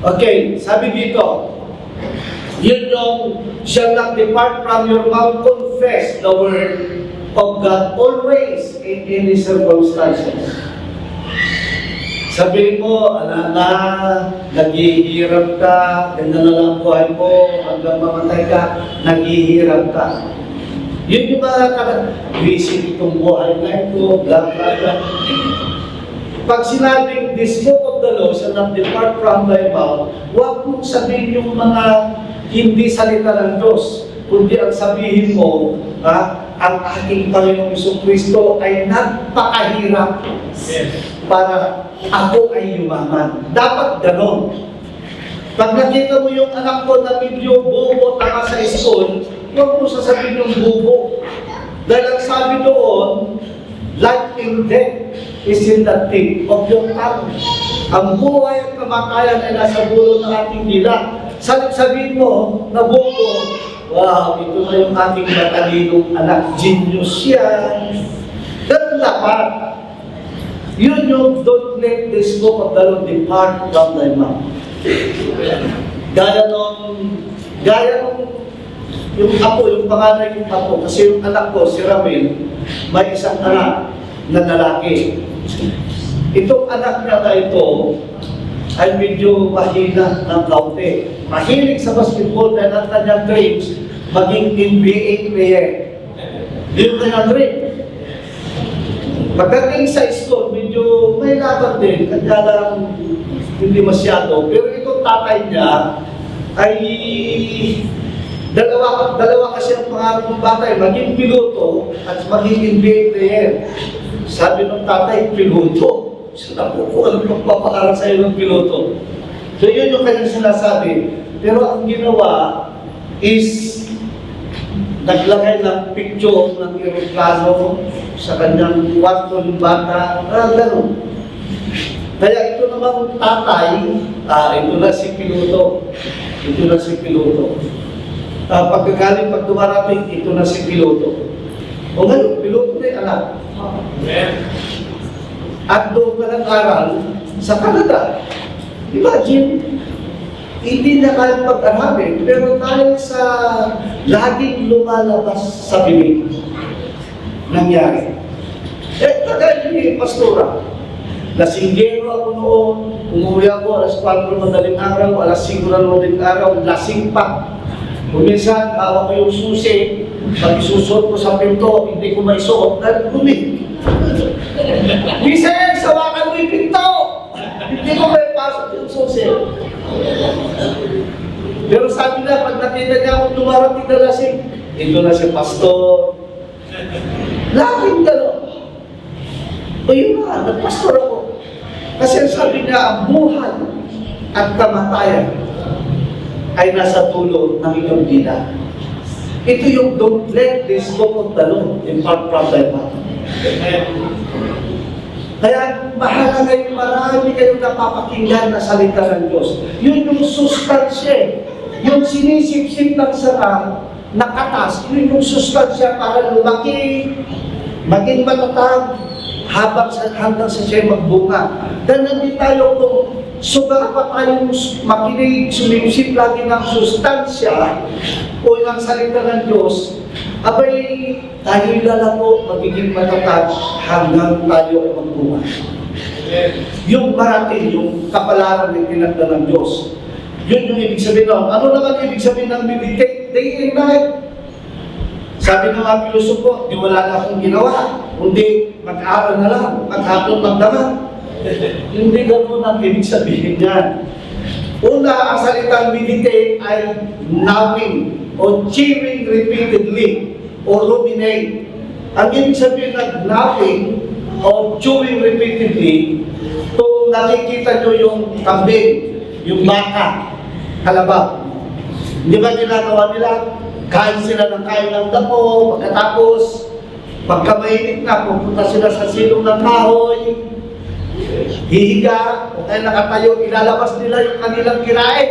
Okay, sabi dito, yun yung shall not depart from your mouth, confess the word of God always in any circumstances. Sabihin mo, na, naghihirap ka, ganda na lang buhay mo, hanggang mamatay ka, naghihirap ka. Yun yung mga visit itong buhay na ito, blah, blah, blah. Pag sinabing, this book of the law shall not depart from thy mouth, huwag mong sabihin yung mga hindi salita ng Diyos, kundi ang sabihin mo, ang aking Panginoong Jesucristo ay napakahirap para ako ay yumaman. Dapat ganon. Pag nakita mo yung anak ko na medyo bobo tama sa school, huwag mo sasabihin yung bobo. Dahil ang sabi doon, life and death is in the tip of your tongue. Ang buhay at kamatayan ay nasa dulo ng ating dila. Sabihin mo na bobo, wow, ito na yung ating matalinong anak. Genius yan. Ganun dapat. Yun yung don't let this book of the Lord depart from thy mouth. Gaya nung yung apo, yung panganay yung apo, kasi yung anak ko, si Ramil, may isang anak na lalaki. Itong anak niya na ito ay medyo mahina ng kaunti. Mahilig sa basketball dahil ang kanyang dreams maging NBA player. Yung kanyang dream. Pagdating sa school, medyo may laban din, kanya lang hindi masyado. Pero itong tatay niya ay dalawa kasi ang pangarap ng bata ay maging piloto at maging NBA player. Sabi ng tatay, piloto. Sinabi ko, ano magpapangarap sa'yo ng piloto? So yun yung kanyang sinasabi. Pero ang ginawa is naglagay ng picture ng aeroplano sa kanyang kwarto ng bata. Gano'n. Kaya ito namang tatay, ito na si piloto. Ito na si piloto. Pagkagaling, pag dumarating, ito na si piloto. O ngayon, piloto na yung anak. At doon ka nag-aral sa Canada. Imagine, hindi na kaya pag-aralin, pero dahil sa laging lumalabas sa bibig, nangyari. Kagaya ni Pastora, lasinggero ako noon, umuwi ako, alas 4 madaling araw, alas 5 na madaling araw, lasing pa. Kuminsan, hawak ko yung susi, pag isusuot ko sa pinto, hindi ko maisuot, dahil bumi. Minsan, sawakan mo yung pinto! Hindi ko may pasok yung susi. Pero sabi na, pag nakita niya akong dumarating na lasing, ito na si Pastor. Laging gano'n. O yun na, nagpastor ako. Kasi sabi niya, ang buhay at kamatayan ay nasa tulo ng iyong vida. Ito yung don't let this book of the law depart from thy mouth. Kaya mahalaga yung marami kayong napapakinggan na salita ng Diyos. Yun yung sustansya. Yung sinisip-sip ng sarang na katas, yun yung sustansya para lumaki, maging matatag, hanggang sa siya magbunga. Dahil nandito tayo kung suga pa tayong makinig, sumisip lagi ng sustansya o ng salita ng Diyos, abay, tayo'y lalako, magiging matatag hanggang tayo ay magbunga. Yung parating, yung kapalaran ng pinagda ng Diyos, yun yung ibig sabihin nun. Ano naman ibig sabihin ng meditate day and night? Sabi ng mga pilosopo, di wala na akong ginawa, kundi mag-aaral na lang, maghapon magdama. Hindi gano'n ang ibig sabihin niyan. Una, ang salitang meditate ay knowing o chewing repeatedly o ruminate. Ang ibig sabihin ng knowing o chewing repeatedly, kung nakikita nyo yung kambing, yung baka, kalabaw. Di ba ginagawa nila? Kain sila ng kain ng damo, pagkatapos, pagka mainit na, pupunta sila sa silong ng kahoy, hihiga, o kaya nakatayo, ilalabas nila yung kanilang kinain.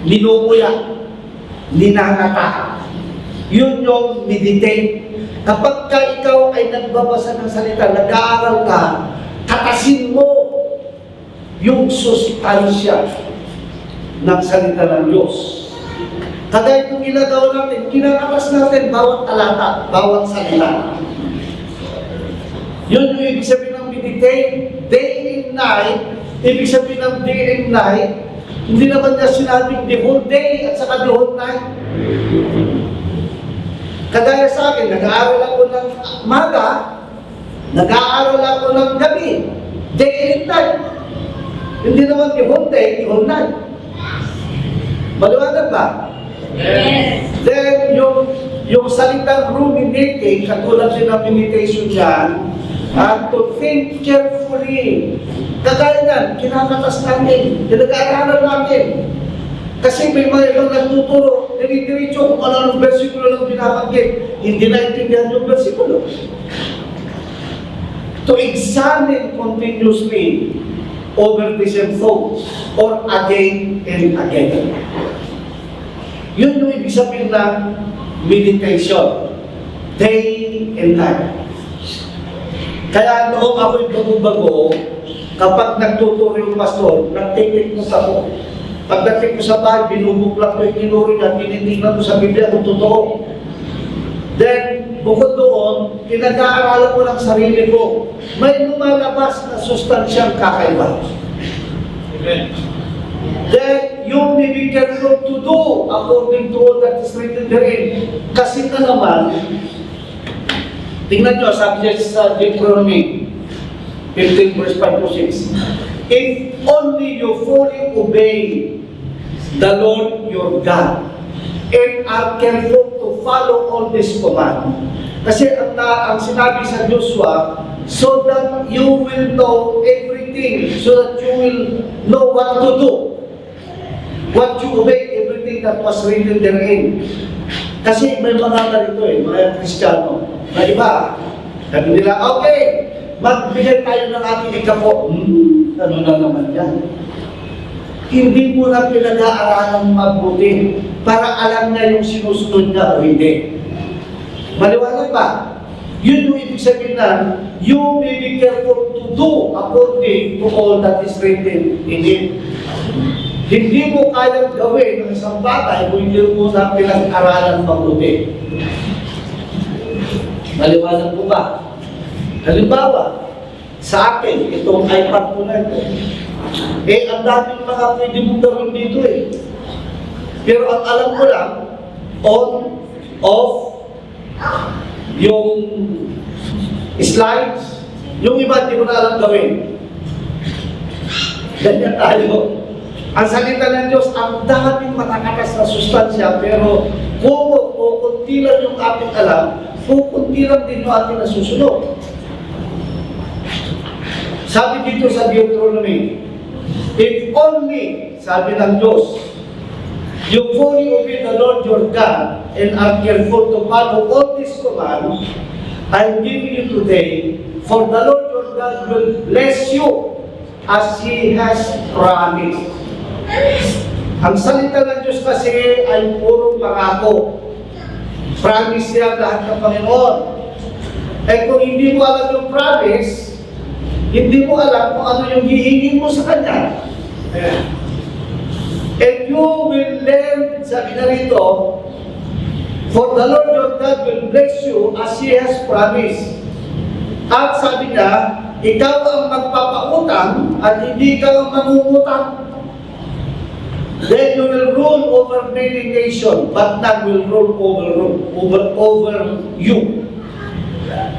Minukuya, ninangata. Yun yung meditate. Kapag ka ikaw ay nagbabasa ng salita, nag-aaral ka, katasin mo. yung sustansya ng salita ng Diyos. Kagaya itong ginagawa natin, kinakapas natin bawat talata, bawat salita. Yun yung ibig sabihin ng meditate, day and night. Ibig sabihin ng day and night, hindi naman niya sinabing the whole day at saka the whole night. Kagaya sa akin, nag-aaral ako ng maga, nag-aaral ako ng gabi, day and night. Hindi naman the whole day, the whole night. Maliwanag ba?
Yes.
Then, yung salitang ruminating, katulad din ng meditation yan, to think carefully. Kagaya yan, kinakatas natin, pinag-aaralan natin. Kasi may mga ibang nagtuturo, dinidiretso kung ano ng versikulo lang binabanggit. Hindi naintindihan yung versikulo. To examine continuously over the same thoughts or again and again. Yun yung ibig sabihin ng meditation. Day and night. Kaya noong ako'y bago-bago, kapag nagtuturo yung pastor, nag-take notes ako. Pagdating ko sa bahay, binubuklak ko yung tinuro niya, tinitingnan ko sa Biblia kung totoo. Then, bukod doon, pinag-aaralan ko ng sarili ko. May lumalabas na sustansyang kakaiba.
Amen.
Then, you may be careful to do according to all that is written therein. Kasi na naman, tingnan nyo, sabi niya sa Deuteronomy 15 verse 5 to 6. If only you fully obey the Lord your God and are careful to follow all this command. Kasi ang sinabi sa Joshua, so that you will know everything, so that you will know what to do. What you obey, everything that was written therein. Kasi may mga ganito mga Kristiyano, na iba, sabi nila, okay, magbigay tayo ng ating ikapo. Ano na naman yan? Hindi mo na pinag-aaralan mabuti para alam niya yung sinusunod niya o hindi. Maliwanag ba? Yun yung ibig sabihin na, you may be careful to do according to all that is written in it. Hindi mo kayang gawin ng isang batay kung hindi mo na pinag-aralan mabuti. Maliwanag po ba? Halimbawa, sa akin, itong iPad ko na ito, ang daming mga pwede mong gawin dito Pero ang alam ko lang, on, off, yung slides, yung iba hindi ko na alam gawin. Ganyan tayo. Ang salita ng Diyos, ang daming matakatas na sustansya, pero kung kukunti lang yung ating alam, kukunti lang din yung ating nasusunod. Sabi dito sa Deuteronomy, if only, sabi ng Diyos, you fully obey the Lord your God and are careful to follow all this command, I'm giving you today, for the Lord your God will bless you as He has promised. Ang salita ng Diyos kasi ay purong pangako. Promise niya lahat ng Panginoon. Kung hindi mo alam yung promise, hindi mo alam kung ano yung hihingi mo sa Kanya. And you will learn, sabi na rito, for the Lord your God will bless you as He has promised. At sabi niya, ikaw ang magpapautang at hindi ikaw ang mangungutang. Then you will rule over many nations, but none will rule over you.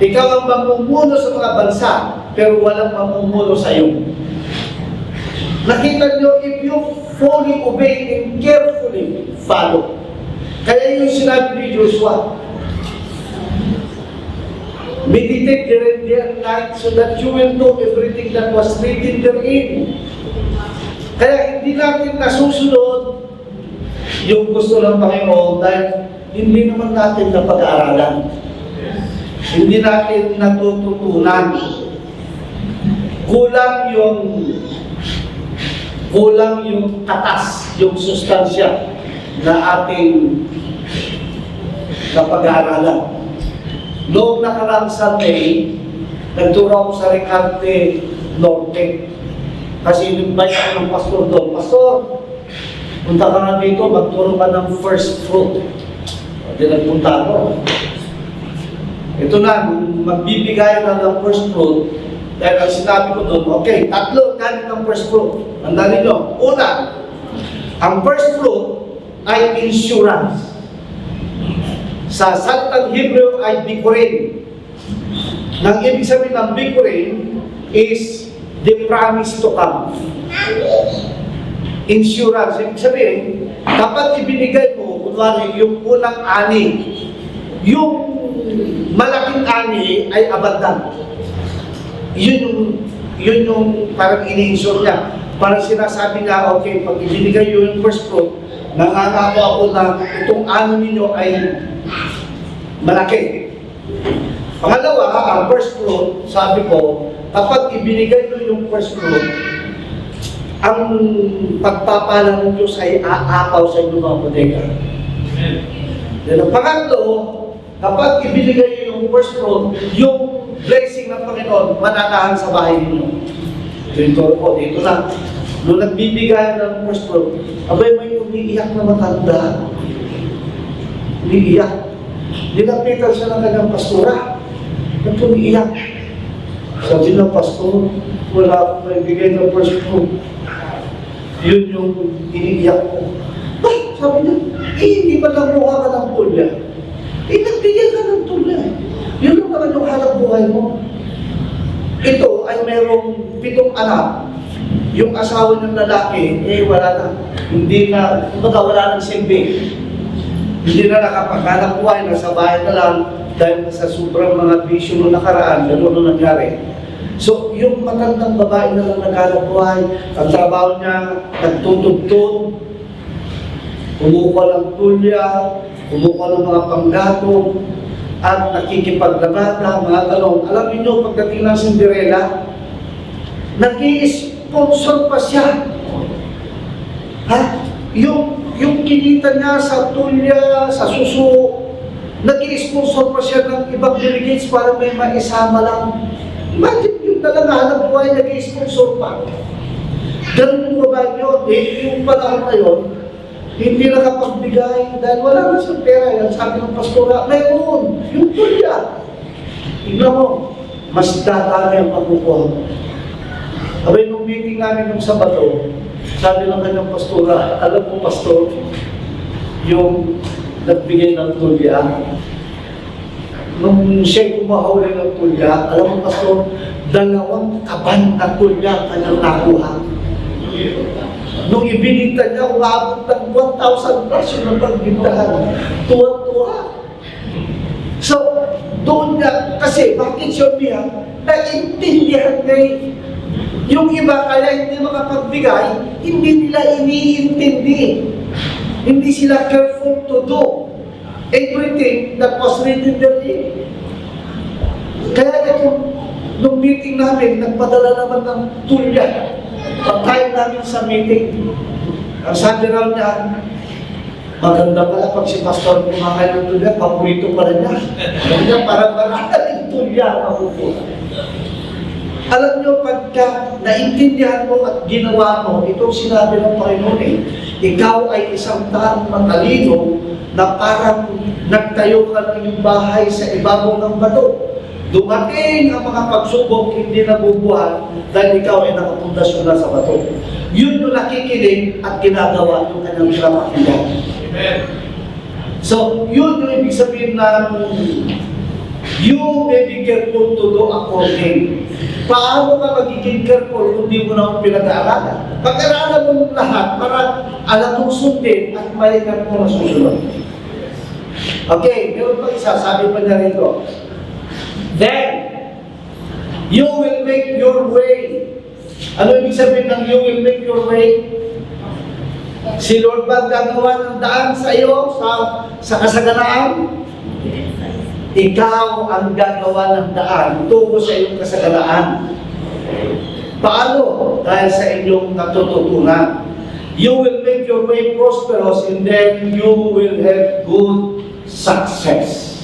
Ikaw ang mamumuno sa mga bansa, pero walang mamumuno sa iyo. Nakita niyo, if you fully obey and carefully follow. Kaya yung sinabi ni Joshua, meditate day and night so that you will know everything that was written therein. Kaya hindi natin nasusunod yung gusto ng Panginoon dahil hindi naman natin napag-aaralan. Hindi natin natututunan. Kulang yung katas, yung sustansya na ating napag-aaralan. Noong nakaraang Sunday, nagturo ako sa Recarte Norte. Kasi invite ako ng pastor doon. Pastor, punta ka nga dito, magturo ka ng first fruit. Hindi nagpunta ako. Ito na, magbibigay na ng first fruit. Dahil ang sinabi ko doon, okay, 3 ganit ng first fruit. Tandaan ninyo. Una, ang first fruit ay insurance. Sa salitang Hebrew ay bikurin. Nang ibig sabihin ng bikurin is the promise to come. Insurance. Ibig sabihin, kapag ibinigay mo, kunwari yung unang ani, yung malaking ani ay abadan. Yun yung parang ini-insure niya. Parang sinasabi niya, okay, pag ibinigay yung first fruit, nangangako ako na itong ano ninyo ay malaki. Pangalawa, ang first fruit, sabi ko, kapag ibinigay nyo yung first fruit, ang pagpapala ng Diyos ay aapaw sa inyong mga bodega. Then ang pangatlo, kapag ibinigay nyo yung first fruit, yung blessing ng Panginoon, mananahan sa bahay ninyo. Dito po, dito na. Nung nagbibigay ng first fruit, abay may umiiyak na matanda. Umiiyak. Dinapitan siya ng kanyang pastora. At umiiyak. Sabi ng pastor, wala akong maibigay ng first fruit. Yun yung iniiyak ko. Ay, sabi niya, hindi ba nakuha ka ng tulya? Nagbigyan ka ng tulya. Yun lang naman yung hanap buhay mo. Ito ay merong 7 anak. Yung asawa ng lalaki, wala na. Hindi na, wala nang silbi. Hindi na nakapaghanap buhay, nasa bahay na lang dahil sa sobrang mga bisyo nung nakaraan, gano'n nung nangyari. So, yung matandang babae na lang naghanap buhay, ang trabaho niya, nagtutugtog, kumukuha ng tulya, kumukuha ng mga panggatong, at nakikipaglabada, mga talong. Alam niyo, pagdating ng Cinderella, nag-i-sponsor pa siya. Ha? Yung kinita niya sa tulya, sa suso, nag-i-sponsor pa siya ng ibang delegates para may maisama lang. Imagine yung talaga hanap buhay, nag-i-sponsor pa. Ganun yung babae nyo, yung panahon na yun, hindi nakapagbigay dahil wala na siyang pera. Yan sabi ng pastora, mayroon, yung tulya. Tignan mo, mas dadami ang pagkukuha. Abay, nung meeting namin nung Sabato, sabi ng kanyang pastora, alam mo pastor, yung nagbigay ng tulya, nung siya'y kumahuli ng tulya, alam mo pastor, 2 kaban na tulya kanyang nakuha. Nung ibinita niya, umabot ng 1,000 pesos na pagbintahan. Tuwa-tuwa. So, doon niya, kasi bakit siya umiyak? Naintindihan niya yung iba kaya hindi makapagbigay, hindi nila iniintindi. Hindi sila careful to do everything that was written there. Kaya ito, nung meeting namin, nagpadala naman ng tulya. Pag-time namin sa meeting, ang sabi raw niya, maganda pala pag si pastor kumakain ng tulya, paborito pala niya. Kaya parang maraming tulya makukuha. Alam niyo, pagka naintindihan mo at ginawa mo, itong sinabi ng Panginoon ikaw ay isang taong matalino na parang nagtayo ka ng iyong bahay sa ibabaw ng bato. Dumating ang mga pagsubok, hindi nabubuhan dahil ikaw ay nakapundasyon na sa bato. Yun yung nakikinig at ginagawa yung kanyang pinapakinggan.
Amen.
So, yun yung ibig sabihin na you may be careful to do according. Paano ka magiging careful kung di mo na pinag-aaralan? Pag-aaralan mo lahat para alam mong sundin at malikan mo na susunod. Okay, meron pa isa, sabi pa niya rito. Then, you will make your way. Ano ibig sabihin ng you will make your way? Si Lord ba gagawa ng daan sa iyo, sa kasaganaan? Ikaw ang gagawa ng daan tungo sa iyong kasaganaan. Paano? Dahil sa inyong natututunan. You will make your way prosperous and then you will have good success.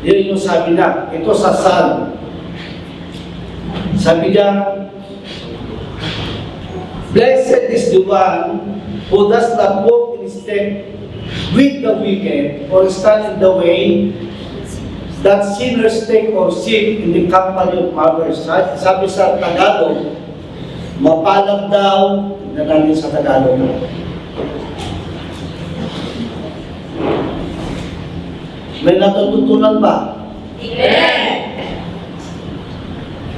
Yan yung sabi niya. Ito sa Psalm. Sabi niya, Blessed is the one who does not walk in step with the wicked or stand in the way that sinners take or sit in the company of others. Sabi sa Tagalog, mapalad daw, tignan natin sa Tagalog. May natututunan ba?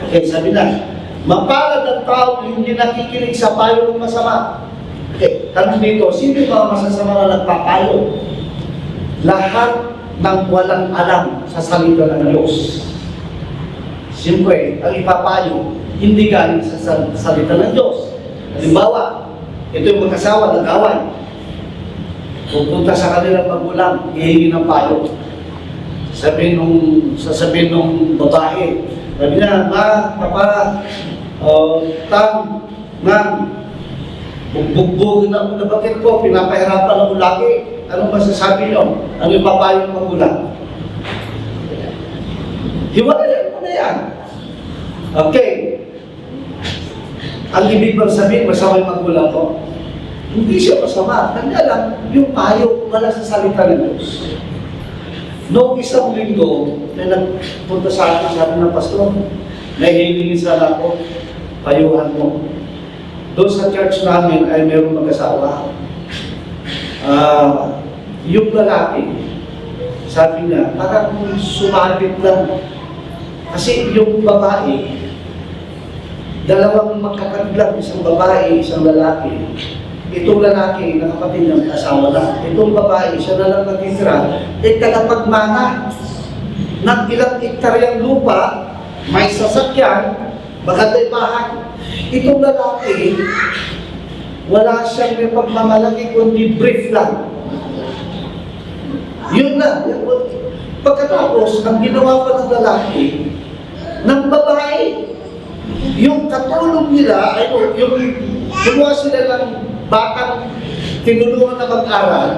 Okay, sabi na, mapalad ang tao hindi nakikinig sa payo ng masama. Okay, tanong dito, sino ba masasama na nagpapayo? Lahat ng walang alam sa salita ng Diyos. Siyempre, ang ipapayo, hindi galing sa salita ng Diyos. Halimbawa, ito yung mag-asawa, nag-away. Pupunta sa kanilang magulang, hihingi ng payo. Sasabihin nung babae, sabi niya, ma, papa, tang, ma'am, bugbugin ako na bakit ko, pinapahirapan ako lagi. Anong masasabi niyo? Ano yung papayo ng magulang? Hiwalayan mo na yan. Okay. Ang ibig bang sabihin, masama yung magulang ko? Hindi siya masama. Kanya lang, yung payo wala sa salita ng Diyos. Noong isang linggo, na nagpunta sa akin, sabi ng pastor, nahihingin sana ako, payuhan mo. Doon sa church namin ay mayroong mag-asawa. Yung lalaki, sabi niya, parang sumabit lang. Kasi yung babae, dalawang magkakapit lang, isang babae, isang lalaki. Itong lalaki, nakapatid ng asawa na. Itong babae, siya na lang natitira, tagapagmana ng ilang hektaryang lupa, may sasakyan, magandang bahay. Itong lalaki, wala siyang may pagmamalaki, kundi brief lang. Yun lang. Pagkatapos, ang ginawa pa ng lalaki, ng babae, yung katulong nila, ay yung gumawa sila ng batang tinulungan na mag-aral,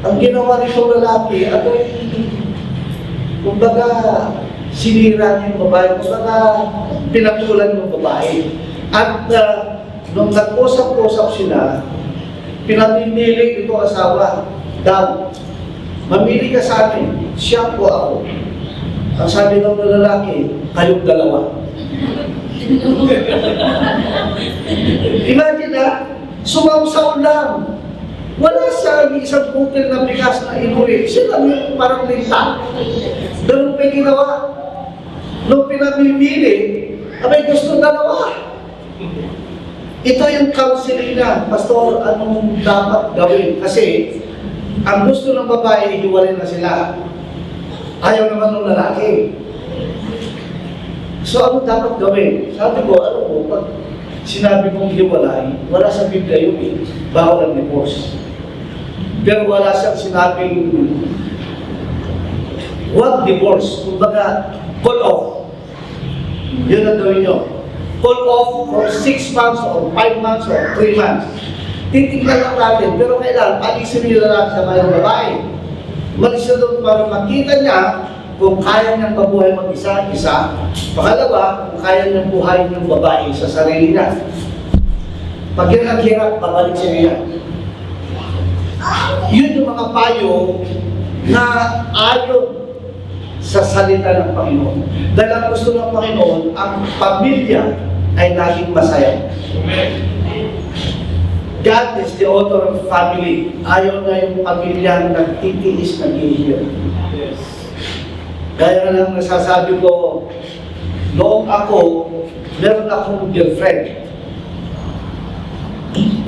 ang ginawa nitong lalaki, kumbaga, sinira niya yung babae, kumbaga, pinatulan yung babae. At nung nag-usap-usap sila, pinamimili itong asawa, daw, mamili ka sa akin, siya po ako. Ang sabi ng lalaki, kayong dalawa. Imagine na, sumausaw lang. Wala sa isang butil na bigas na inuwi. Siya lang yung parang linta. Ganun pa ginawa. Nung pinamimili, abay gusto dalawa. Ito yung counseling na, Pastor, anong dapat gawin? Kasi, ang gusto ng babae, hiwalay na sila. Ayaw naman ng lalaki. So, ano dapat gawin? Sabi ko, pag sinabi kong hiwalay, wala sa Biblia yun eh. Bawal ang divorce. Pero wala siyang sinabing huwag divorce. Kumbaga, call off. Yun ang gawin nyo. Call off for 6 months or 5 months or 3 months. Titignan lang natin, pero kailangan alisin nila lang sa mga babae. Umalis na doon para makita niya kung kaya niyang mabuhay mag-isa-isa. Pangalawa, kung kaya niyang buhayin yung babae sa sarili niya. Pag yan naghirap, babalik siya niya. Yun yung mga payo na ayon sa salita ng Panginoon. Dahil ang gusto ng Panginoon, ang pamilya ay laging masaya. God is the author of family. Ayaw na yung pamilya nagtitiis, naghihirap. Kaya lang nasasabi ko, noong ako, meron akong girlfriend.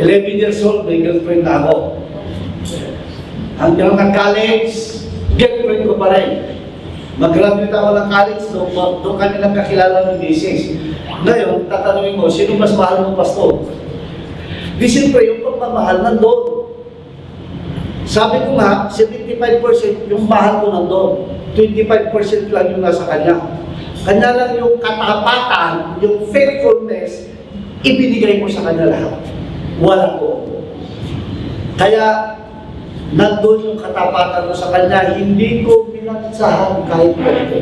11 years old, may girlfriend na ako. Hanggang nag-college, girlfriend ko pa rin. Mag-graduate ako ng college, doon kami nagkakilala ng misis. Ngayon, tatanungin mo, sino mas mahal ng pastor? Di siyempre, yung pagmamahal nandun. Sabi ko nga, 75% yung mahal ko nandun. 25% lang yung nasa kanya. Kanya lang yung katapatan, yung faithfulness, ibinigay ko sa kanya lahat. Wala ko. Kaya, nandun yung katapatan ko sa kanya, hindi ko pinagsahan kahit konti.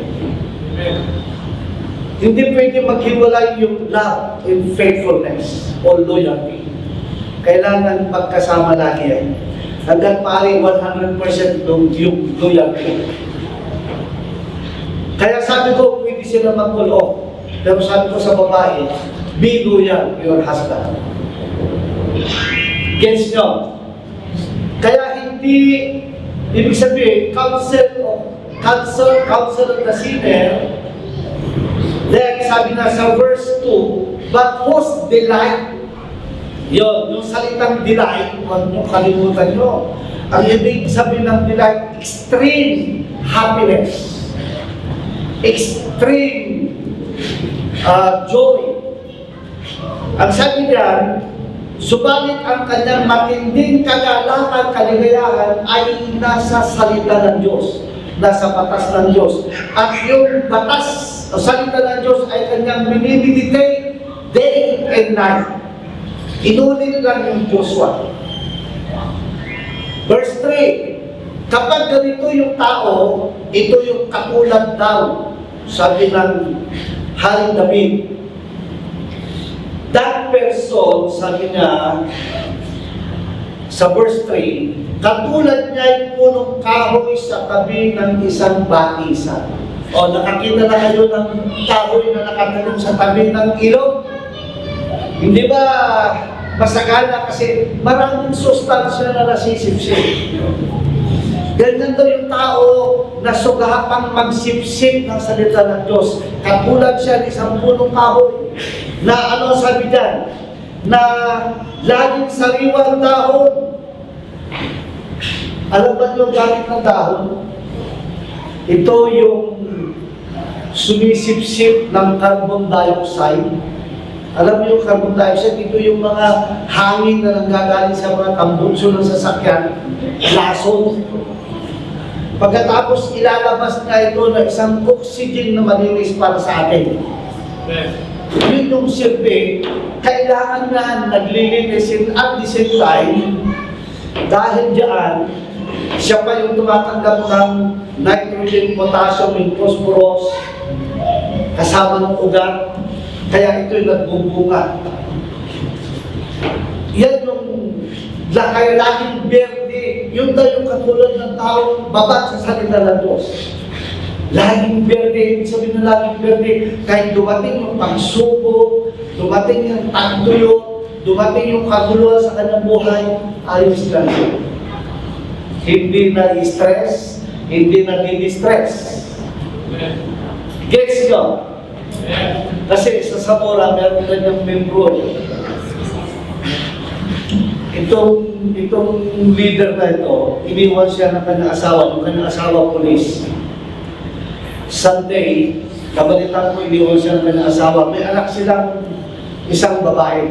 Hindi pwede maghiwalay yung love and faithfulness o loyalty. Kailangan magkasama lagi yan. Hanggang pari 100% yung loyalty. Kaya sabi ko, pwede sila mag-pull off. Pero sabi ko sa babae, be loyal to your husband. Gets nyo? Kaya hindi, ibig sabihin, counsel of the sinner. Then, sabi na sa verse 2, but whose delight, yun, yung salitang delight, huwag nyo kalimutan nyo. Ang ibig sabihin ng delight, extreme happiness, extreme joy. Ang sabi diyan, subalit ang kanyang matinding kagalakan, kaligayahan ay nasa salita ng Diyos, nasa batas ng Diyos. At yung batas o salita ng Diyos ay kanyang minimeditate day and night. Inulit lang yung Joshua. Verse 3, kapag ganito yung tao, ito yung katulad daw, sabi ng Haring David. That person, sabi niya, sa verse 3, katulad niya ay punong kahoy sa tabi ng isang batisan. O, nakakita na kayo ng kahoy na nakatanim sa tabi ng ilog? Hindi ba masagana kasi maraming sustansya na nasisipsip? Ganyan daw yung tao na sugahapang magsipsip ng salita ng Diyos. Katulad siya ng isang punong kahoy na ano sabi dyan? Na laging sariwang dahon. Alam ba yung gamit ng dahon? Ito yung sumisipsip ng carbon dioxide. Alam niyo yung carbon dioxide, ito yung mga hangin na nanggagaling sa mga tambutso ng sasakyan, lason. Pagkatapos ilalabas na ito na isang oxygen na malinis para sa atin. Yun yung silbi, kailangan na naglilinisin at the same time, dahil diyan, siya pa yung tumatanggap ng nitrogen, potassium, and phosphorus, kasama ng ugat, kaya ito'y nagbubunga. Yan yung kaya laging berde, yun daw yung katulad ng taong babat sa salita ng Diyos. Laging berde, ibig sabihin na laging berde, kahit dumating yung pagsubok, dumating yung tagtuyo, dumating yung kaguluhan sa kanyang buhay, ayos lang siya. Hindi na-stress, hindi na-distress. Gets nyo? Kasi sa Zamora, meron kanyang membro. Itong leader na ito, iniwan siya ng kanyang asawa, yung kanyang asawa police. Sunday, kabalitan ko, iniwan siya ng kanyang asawa. May anak silang isang babae.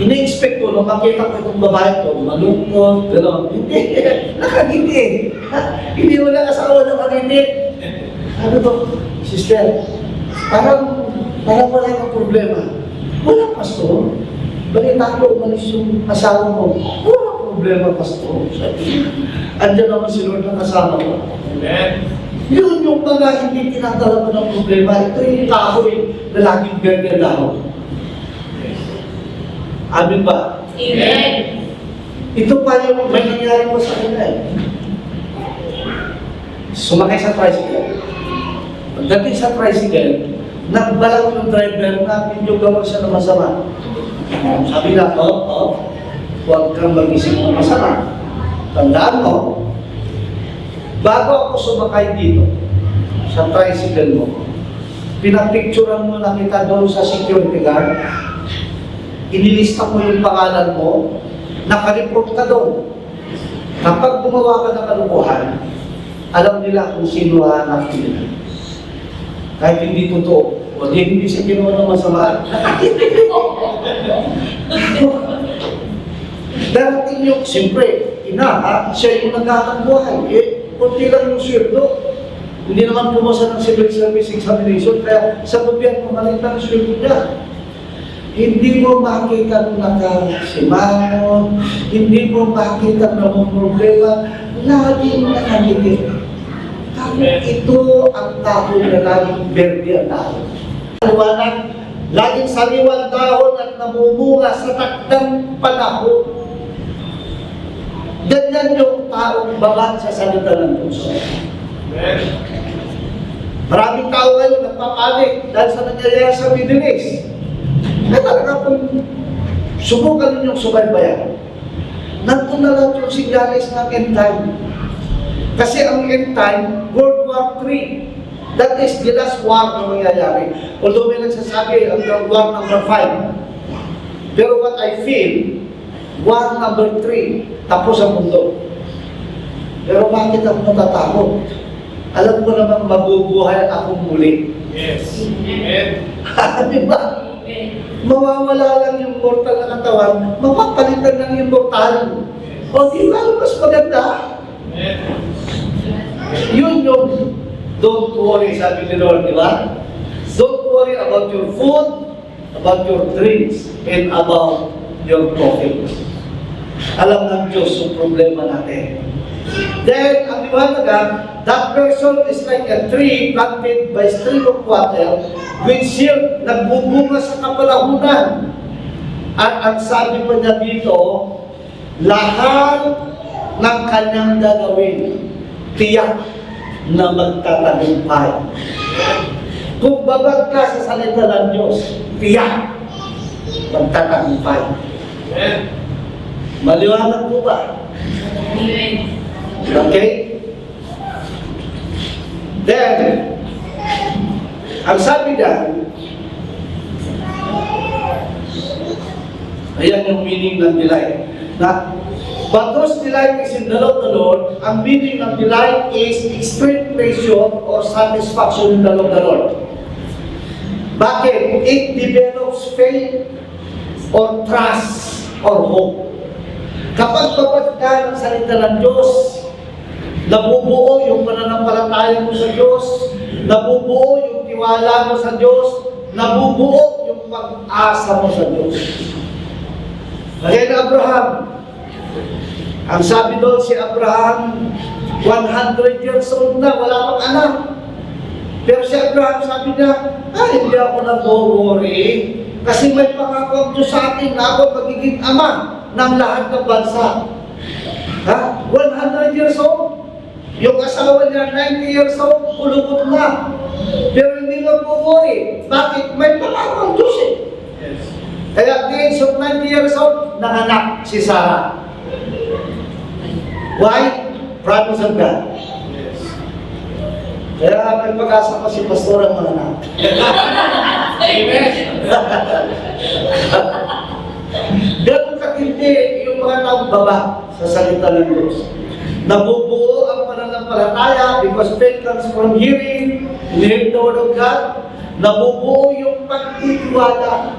Ini-expect ko, nung makita ko itong babae ito, malungkot, gano'n. Hindi, nakagindi. Hindi wala asawa na nakagindi. Ano ba, sister? Parang wala kang problema. Wala, pastor. Balita ko, umalis yung asawa mo. Wala problema, pastor. Andiyan naman si Lord na kasama ko.
Amen.
Yun yung mga hindi tinatala mo ng problema. Ito yung kahoy na laging berde lang. Amin ba?
Amen.
Ito pa yung may nangyari mo sa kanila eh. Sumakay sa tricycle. Pagdating sa tricycle, nagbalang yung driver na medyo gawa siya ng masama. Sabi na, huwag kang mag-isip ng masama. Tandaan mo, bago ako sumakay dito, sa tricycle mo, pinapicturan mo na kita doon sa security guard, inilista mo yung pangalan mo, nakareport ka doon. Kapag gumawa ka ng kalukuhan, alam nila kung sino hanap nila. Kahit hindi totoo, o hindi siya ginawa ng masama. Darating yung, siyempre, siya yung nagkakang buhay. Kunti lang yung sweldo. Hindi naman pumasa ng civil service examination, kaya sa gobyerno, maliit lang yung sweldo niya. Hindi mo makita nung nakasimangon, hindi mo makita na may problema, laging nakangiti. Tapos Ito ang tao na laging berde ang tao. Liwanag, laging sariwang dahon at namumunga sa takdang panahon. Ganyan yung taong babad sa salita ng Diyos. Maraming tao ngayon nagpapanik dahil sa nangyayari sa Middle East. Kaya talaga kung subukan ninyong subaybayan, nandun na lahat yung signalis ng end time. Kasi ang end time, World War III. That is the last war na mangyayari. Although may nagsasabi hanggang war number 5. Pero what I feel, war number 3, tapos ang mundo. Pero bakit ako natatakot? Alam ko namang mabubuhay akong muli.
Yes. Amen.
Di ba? Mawawala lang yung mortal na katawan, mapapalitan lang yung mortal. O di ba, mas maganda?
Amen.
Yun yung don't worry, sabi ni Lord, di ba? Don't worry about your food, about your drinks, and about your coffee. Alam ng Diyos yung problema natin. Then, ang liwanag, that person is like a tree planted by stream of water, which yield, nagbubunga sa kapalahunan. At ang sabi pa niya dito, lahat ng kanyang gagawin, tiyak na magtatagumpay. Kung babag ka sa salita ng Diyos, tiyak magtatagumpay. Maliwanag po ba? Okay? Then, ang sabi niya, ayan yung meaning ng delight. Na, but those delight is in the Lord, ang meaning ng delight is extreme pleasure or satisfaction in the Lord. Bakit? It develops faith or trust or hope. Kapag babad ka ng salita ng Diyos, nabubuo yung pananampalataya mo sa Diyos, nabubuo yung tiwala mo sa Diyos, nabubuo yung pag-asa mo sa Diyos. Kaya na Abraham, ang sabi doon si Abraham, 100 years old na, wala pang anak. Pero si Abraham sabi niya, hindi ako nag-worry kasi may pangako ang Diyos sa atin na ako magiging ama ng lahat ng bansa. 100 years old. Yung asawa niya, 90 years old, kulubot na. Pero hindi nag-worry. Bakit? May pangako ang Diyos eh. Kaya at the age of 90 years old, nanganak si Sarah. Why? Promise of God. Kaya may pag-asa pa si Pastor ang mga anak.
Amen.
Ganun katindi yung mga taong baba sa salita ng Diyos. Nabubuo ang pananampalataya because faith comes from hearing, hearing the word of God. Nabubuo yung pagtitiwala.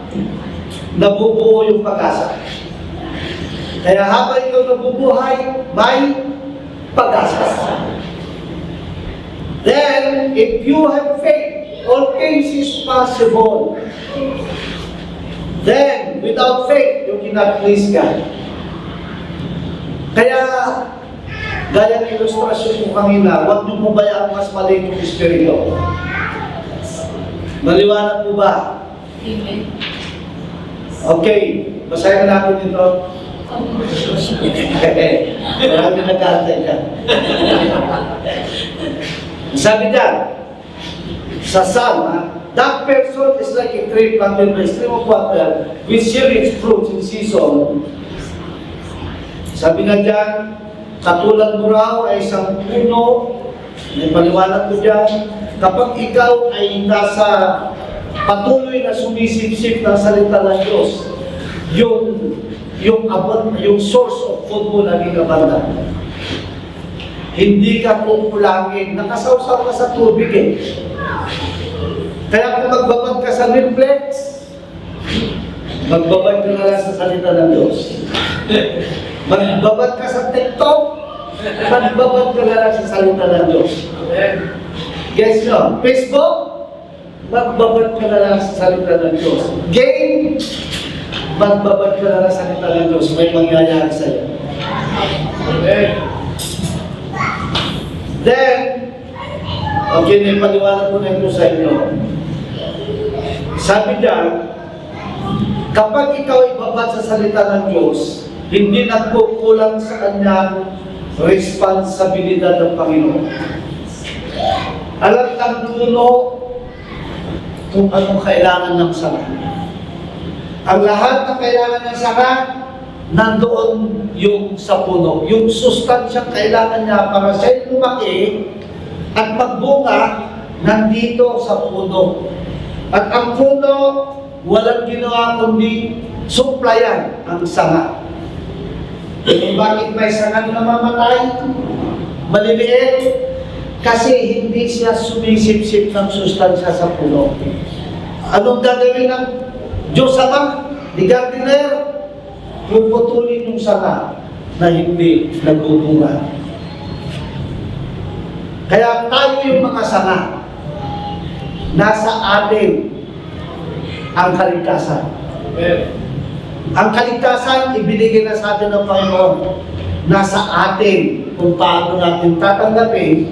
Nabubuo yung pag-asa. Kaya habang ikaw nabubuhay, may pag-asa. Then, if you have faith, all things is possible. Then, without faith, you cannot please God. Kaya, gaya ng ilustrasyon ko kanina, huwag niyo pabayaan mas maliit yung espiritu. Maliwanag po ba?
Amen.
Okay, basahin natin ito. Marami nag-aantay ka. Sabi niya, sa Psalm, that person is like a tree planted by stream of water, which yield its fruits in season. Sabi na dyan, katulad mo raw ay isang puno, may paliwanag ko dyan, kapag ikaw ay nasa patuloy na sumisip-sip ng salita ng Diyos, yung source of food mo naging abundant. Hindi ka kukulangin, nakasawsaw ka sa tubig eh. Kaya kung magbabad ka sa Netflix, magbabad ka na lang sa salita ng Diyos. Magbabad ka sa TikTok, magbabad ka na lang sa salita ng Diyos. Guys nyo, Facebook, magbabad ka na lang sa salita ng Diyos. Game, magbabad ka na lang sa salita ng Diyos. May mangyayari sa'yo. Then, Okay, may paliwanag ko na ito sa inyo. Sabi niya, kapag ikaw ibabad sa salita ng Diyos, hindi nagkukulang sa kanyang responsibilidad ng Panginoon. Alam ng puno kung anong kailangan ng sanga. Ang lahat ng kailangan ng sanga, nandoon yung sa puno. Yung sustansyang kailangan niya para siya lumaki at magbunga, nandito sa puno. At ang puno, walang ginawa kundi suplayan ang sanga. Kung bakit may sanga na namamatay? Maliliit? Kasi hindi siya sumisip-sip ng sustansya sa puno. Anong gagawin ng Diyos Ama? Ni Gardiner? Puputulin yung sanga na hindi nagbubunga. Kaya tayo yung mga sanga, nasa atin ang kaligtasan. Ang kaligtasan, ibinigay na sa atin ng Panginoon. Nasa atin kung paano natin tatanggapin,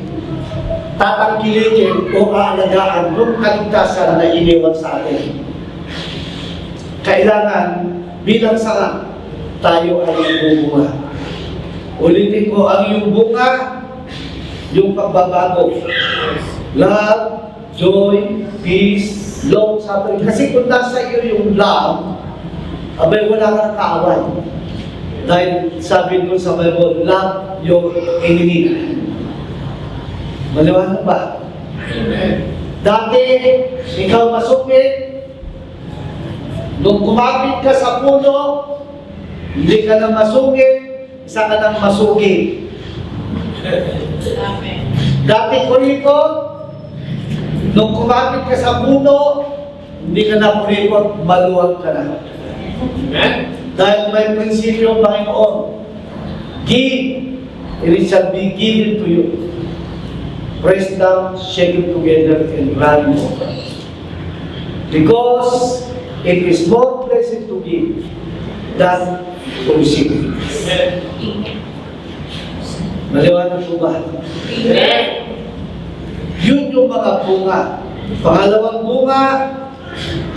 tatangkilikin o aalagaan yung kaligtasan na iniwan sa atin. Kailangan bilang sanga, tayo ay bubunga. Ulitin ko, ang iyong bunga, yung pagbabago. Love, joy, peace, long suffering. Kasi kung nasa iyo yung love, abay wala kang kaaway. Dahil sabi ko sa Bible, love your enemy. Maliwanag ba?
Amen.
Dati, ikaw masukit, nung kumapit ka sa puno, hindi ka na masungit, isa ka nang masugi. Dati kurikot, nung kumapit ka sa puno, hindi ka na kurikot, maluwag ka na.
Amen.
Dahil may prinsipyo ang Panginoon. Give, it shall be given to you. Press down, shake it together, and run over. Because it is more blessed to give than to receive.
Amen.
Maliwanag po ba?
Amen.
Yun yung mga bunga. Pangalawang bunga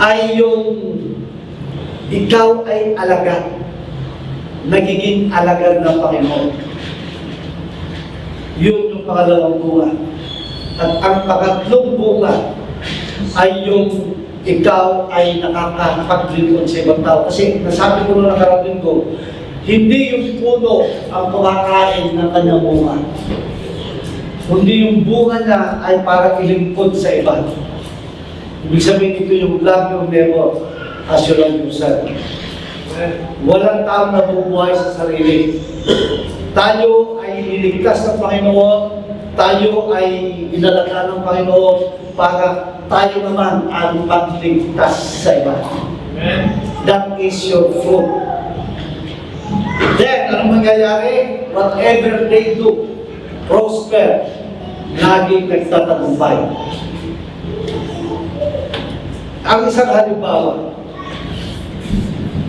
ay yung ikaw ay alagad. Nagiging alagad ng Panginoon. Yun yung pangalawang bunga. At ang pangatlong bunga ay yung ikaw ay nakakapaglingkod sa ibang tao. Kasi nasabi ko nung nakarating ko, hindi yung puno ang kumakain ng kanyang bunga. Kundi yung bunga niya ay para ilingkod sa iba. Ibig sabihin ito yung love your neighbor as you love yourself. Walang taong nabubuhay sa sarili. Tayo ay iniligtas ng Panginoon, tayo ay inalagaan ng Panginoon para tayo naman ang pagligtas sa iba.
Amen.
That is your fruit. Then, anong mangyayari? Whatever they do, prosper, laging nagtatagumpay. Ang isang halimbawa,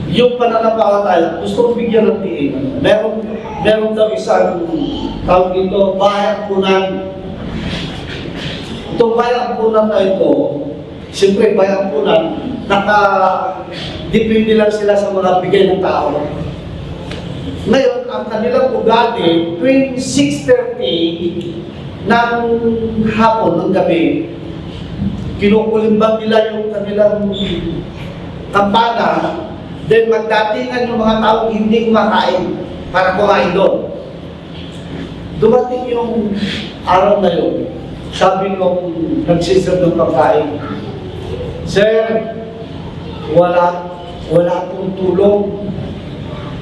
yung pananampalataya, gusto kong bigyan ng tiin. Meron daw isang tawag dito, bayang punan. Itong bayang punan na ito, siyempre bayang punan, depende lang sila sa mga bigay ng tao. Ngayon, ang kanilang ugali, tuwing 6:30 ng hapon, ng gabi, kinukulimbang nila yung kanilang kampana, then magdatingan yung mga taong hindi kumakain para kumain doon. Dumating yung araw na yun, sabi nung nagsiserve ng pagkain, "Sir, wala akong tulong.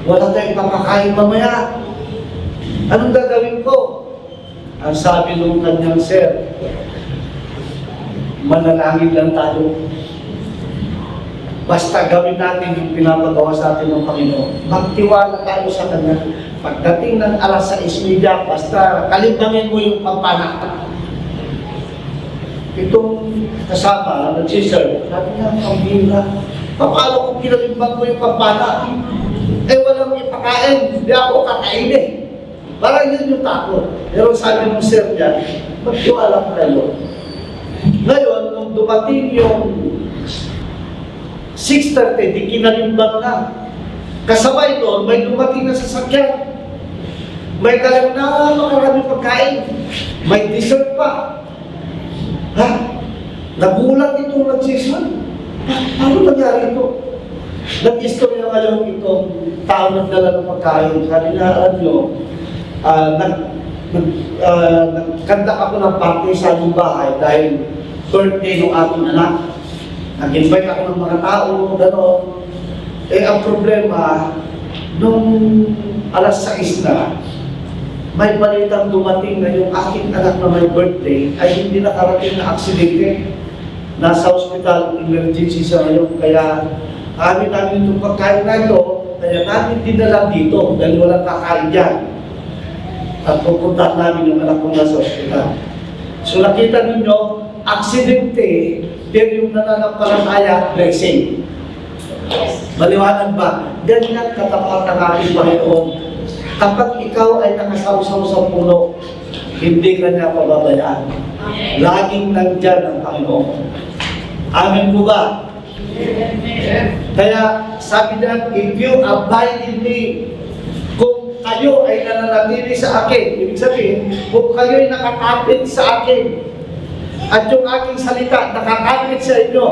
Wala tayong papakain mamaya. Anong gagawin ko?" Ang sabi nung kanyang sir, "Manalangin lang tayo. Basta gawin natin yung pinapagawa sa atin ng Panginoon. Magtiwala tayo sa Kanya. Pagdating ng alas 6:30, basta kalimbangin mo yung kampana." Itong kasama, nagsiserve, sabi niya, "Ang bira, paano kung kinalimbang mo yung kampana? Eh, walang ipakain, hindi ako kakainin. Parang yun yung takot. Pero sabi ng sir niya, magtiwala ka kayo. Ngayon, nung dumating yung 6:30, di kinalimbang na. Kasabay doon, may dumating na sasakyan. May dalang na makaraming pagkain. May dessert pa. Ha? Nagulat itong nagsisal. Ano nangyari ito? Nag-istorya ngayon itong tao nagdala ng pagkain. Sabi niya, alam nyo, nagkanta ako ng party sa aming bahay dahil birthday ng aking anak. Nag-invite ako ng mga tao, gano'n. Eh, ang problema, nung alas 6 na, may balitang dumating na yung aking anak na may birthday ay hindi nakarating na aksidente. Nasa hospital, emergency siya ngayon. Kaya namin itong pagkain na ito, kaya namin dinala dito dahil walang kakain dyan. At pupunta namin yung anak ko nasa hospital. So nakita ninyo, aksidente, pero yung nananampalataya, blessing. Maliwanag ba? Ganyan katapat ang ating Panginoon. Kapag ikaw ay nakasawsaw sa puno, hindi ka niya pababayaan. Laging nandyan ang Panginoon. Amen po ba? Kaya sabi niya, if you abide in me, kung kayo ay nananatili sa akin, ibig sabihin, kung kayo ay nakakapit sa akin, at yung aking salita nakakapit sa inyo,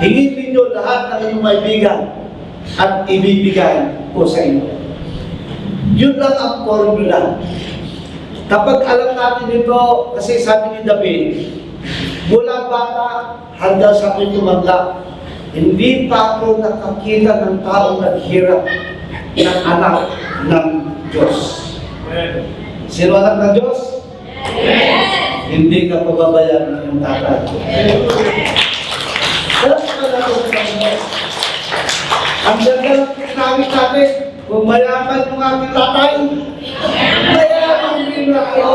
hingin ninyo lahat ng inyong maibigan at ibibigay ko sa inyo. Yun lang ang formula. Kapag alam natin ito, kasi sabi ni David, mula bata hanggang sa ako'y tumanda, hindi pa ako nakakita ng taong naghirap ng anak ng Diyos. Sino anak ng Diyos? Hindi ka pababayaan ng iyong tatay. Kaya sa kalaro ng Diyos, ang ganda ng tinawit natin, kung mayaman yung aking tatay, mayaman din ako.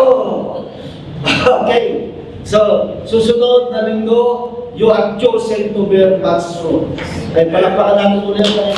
Okay. So, susunod na linggo, you are chosen to bear God's fruit. Ay palapakan natin ulit ng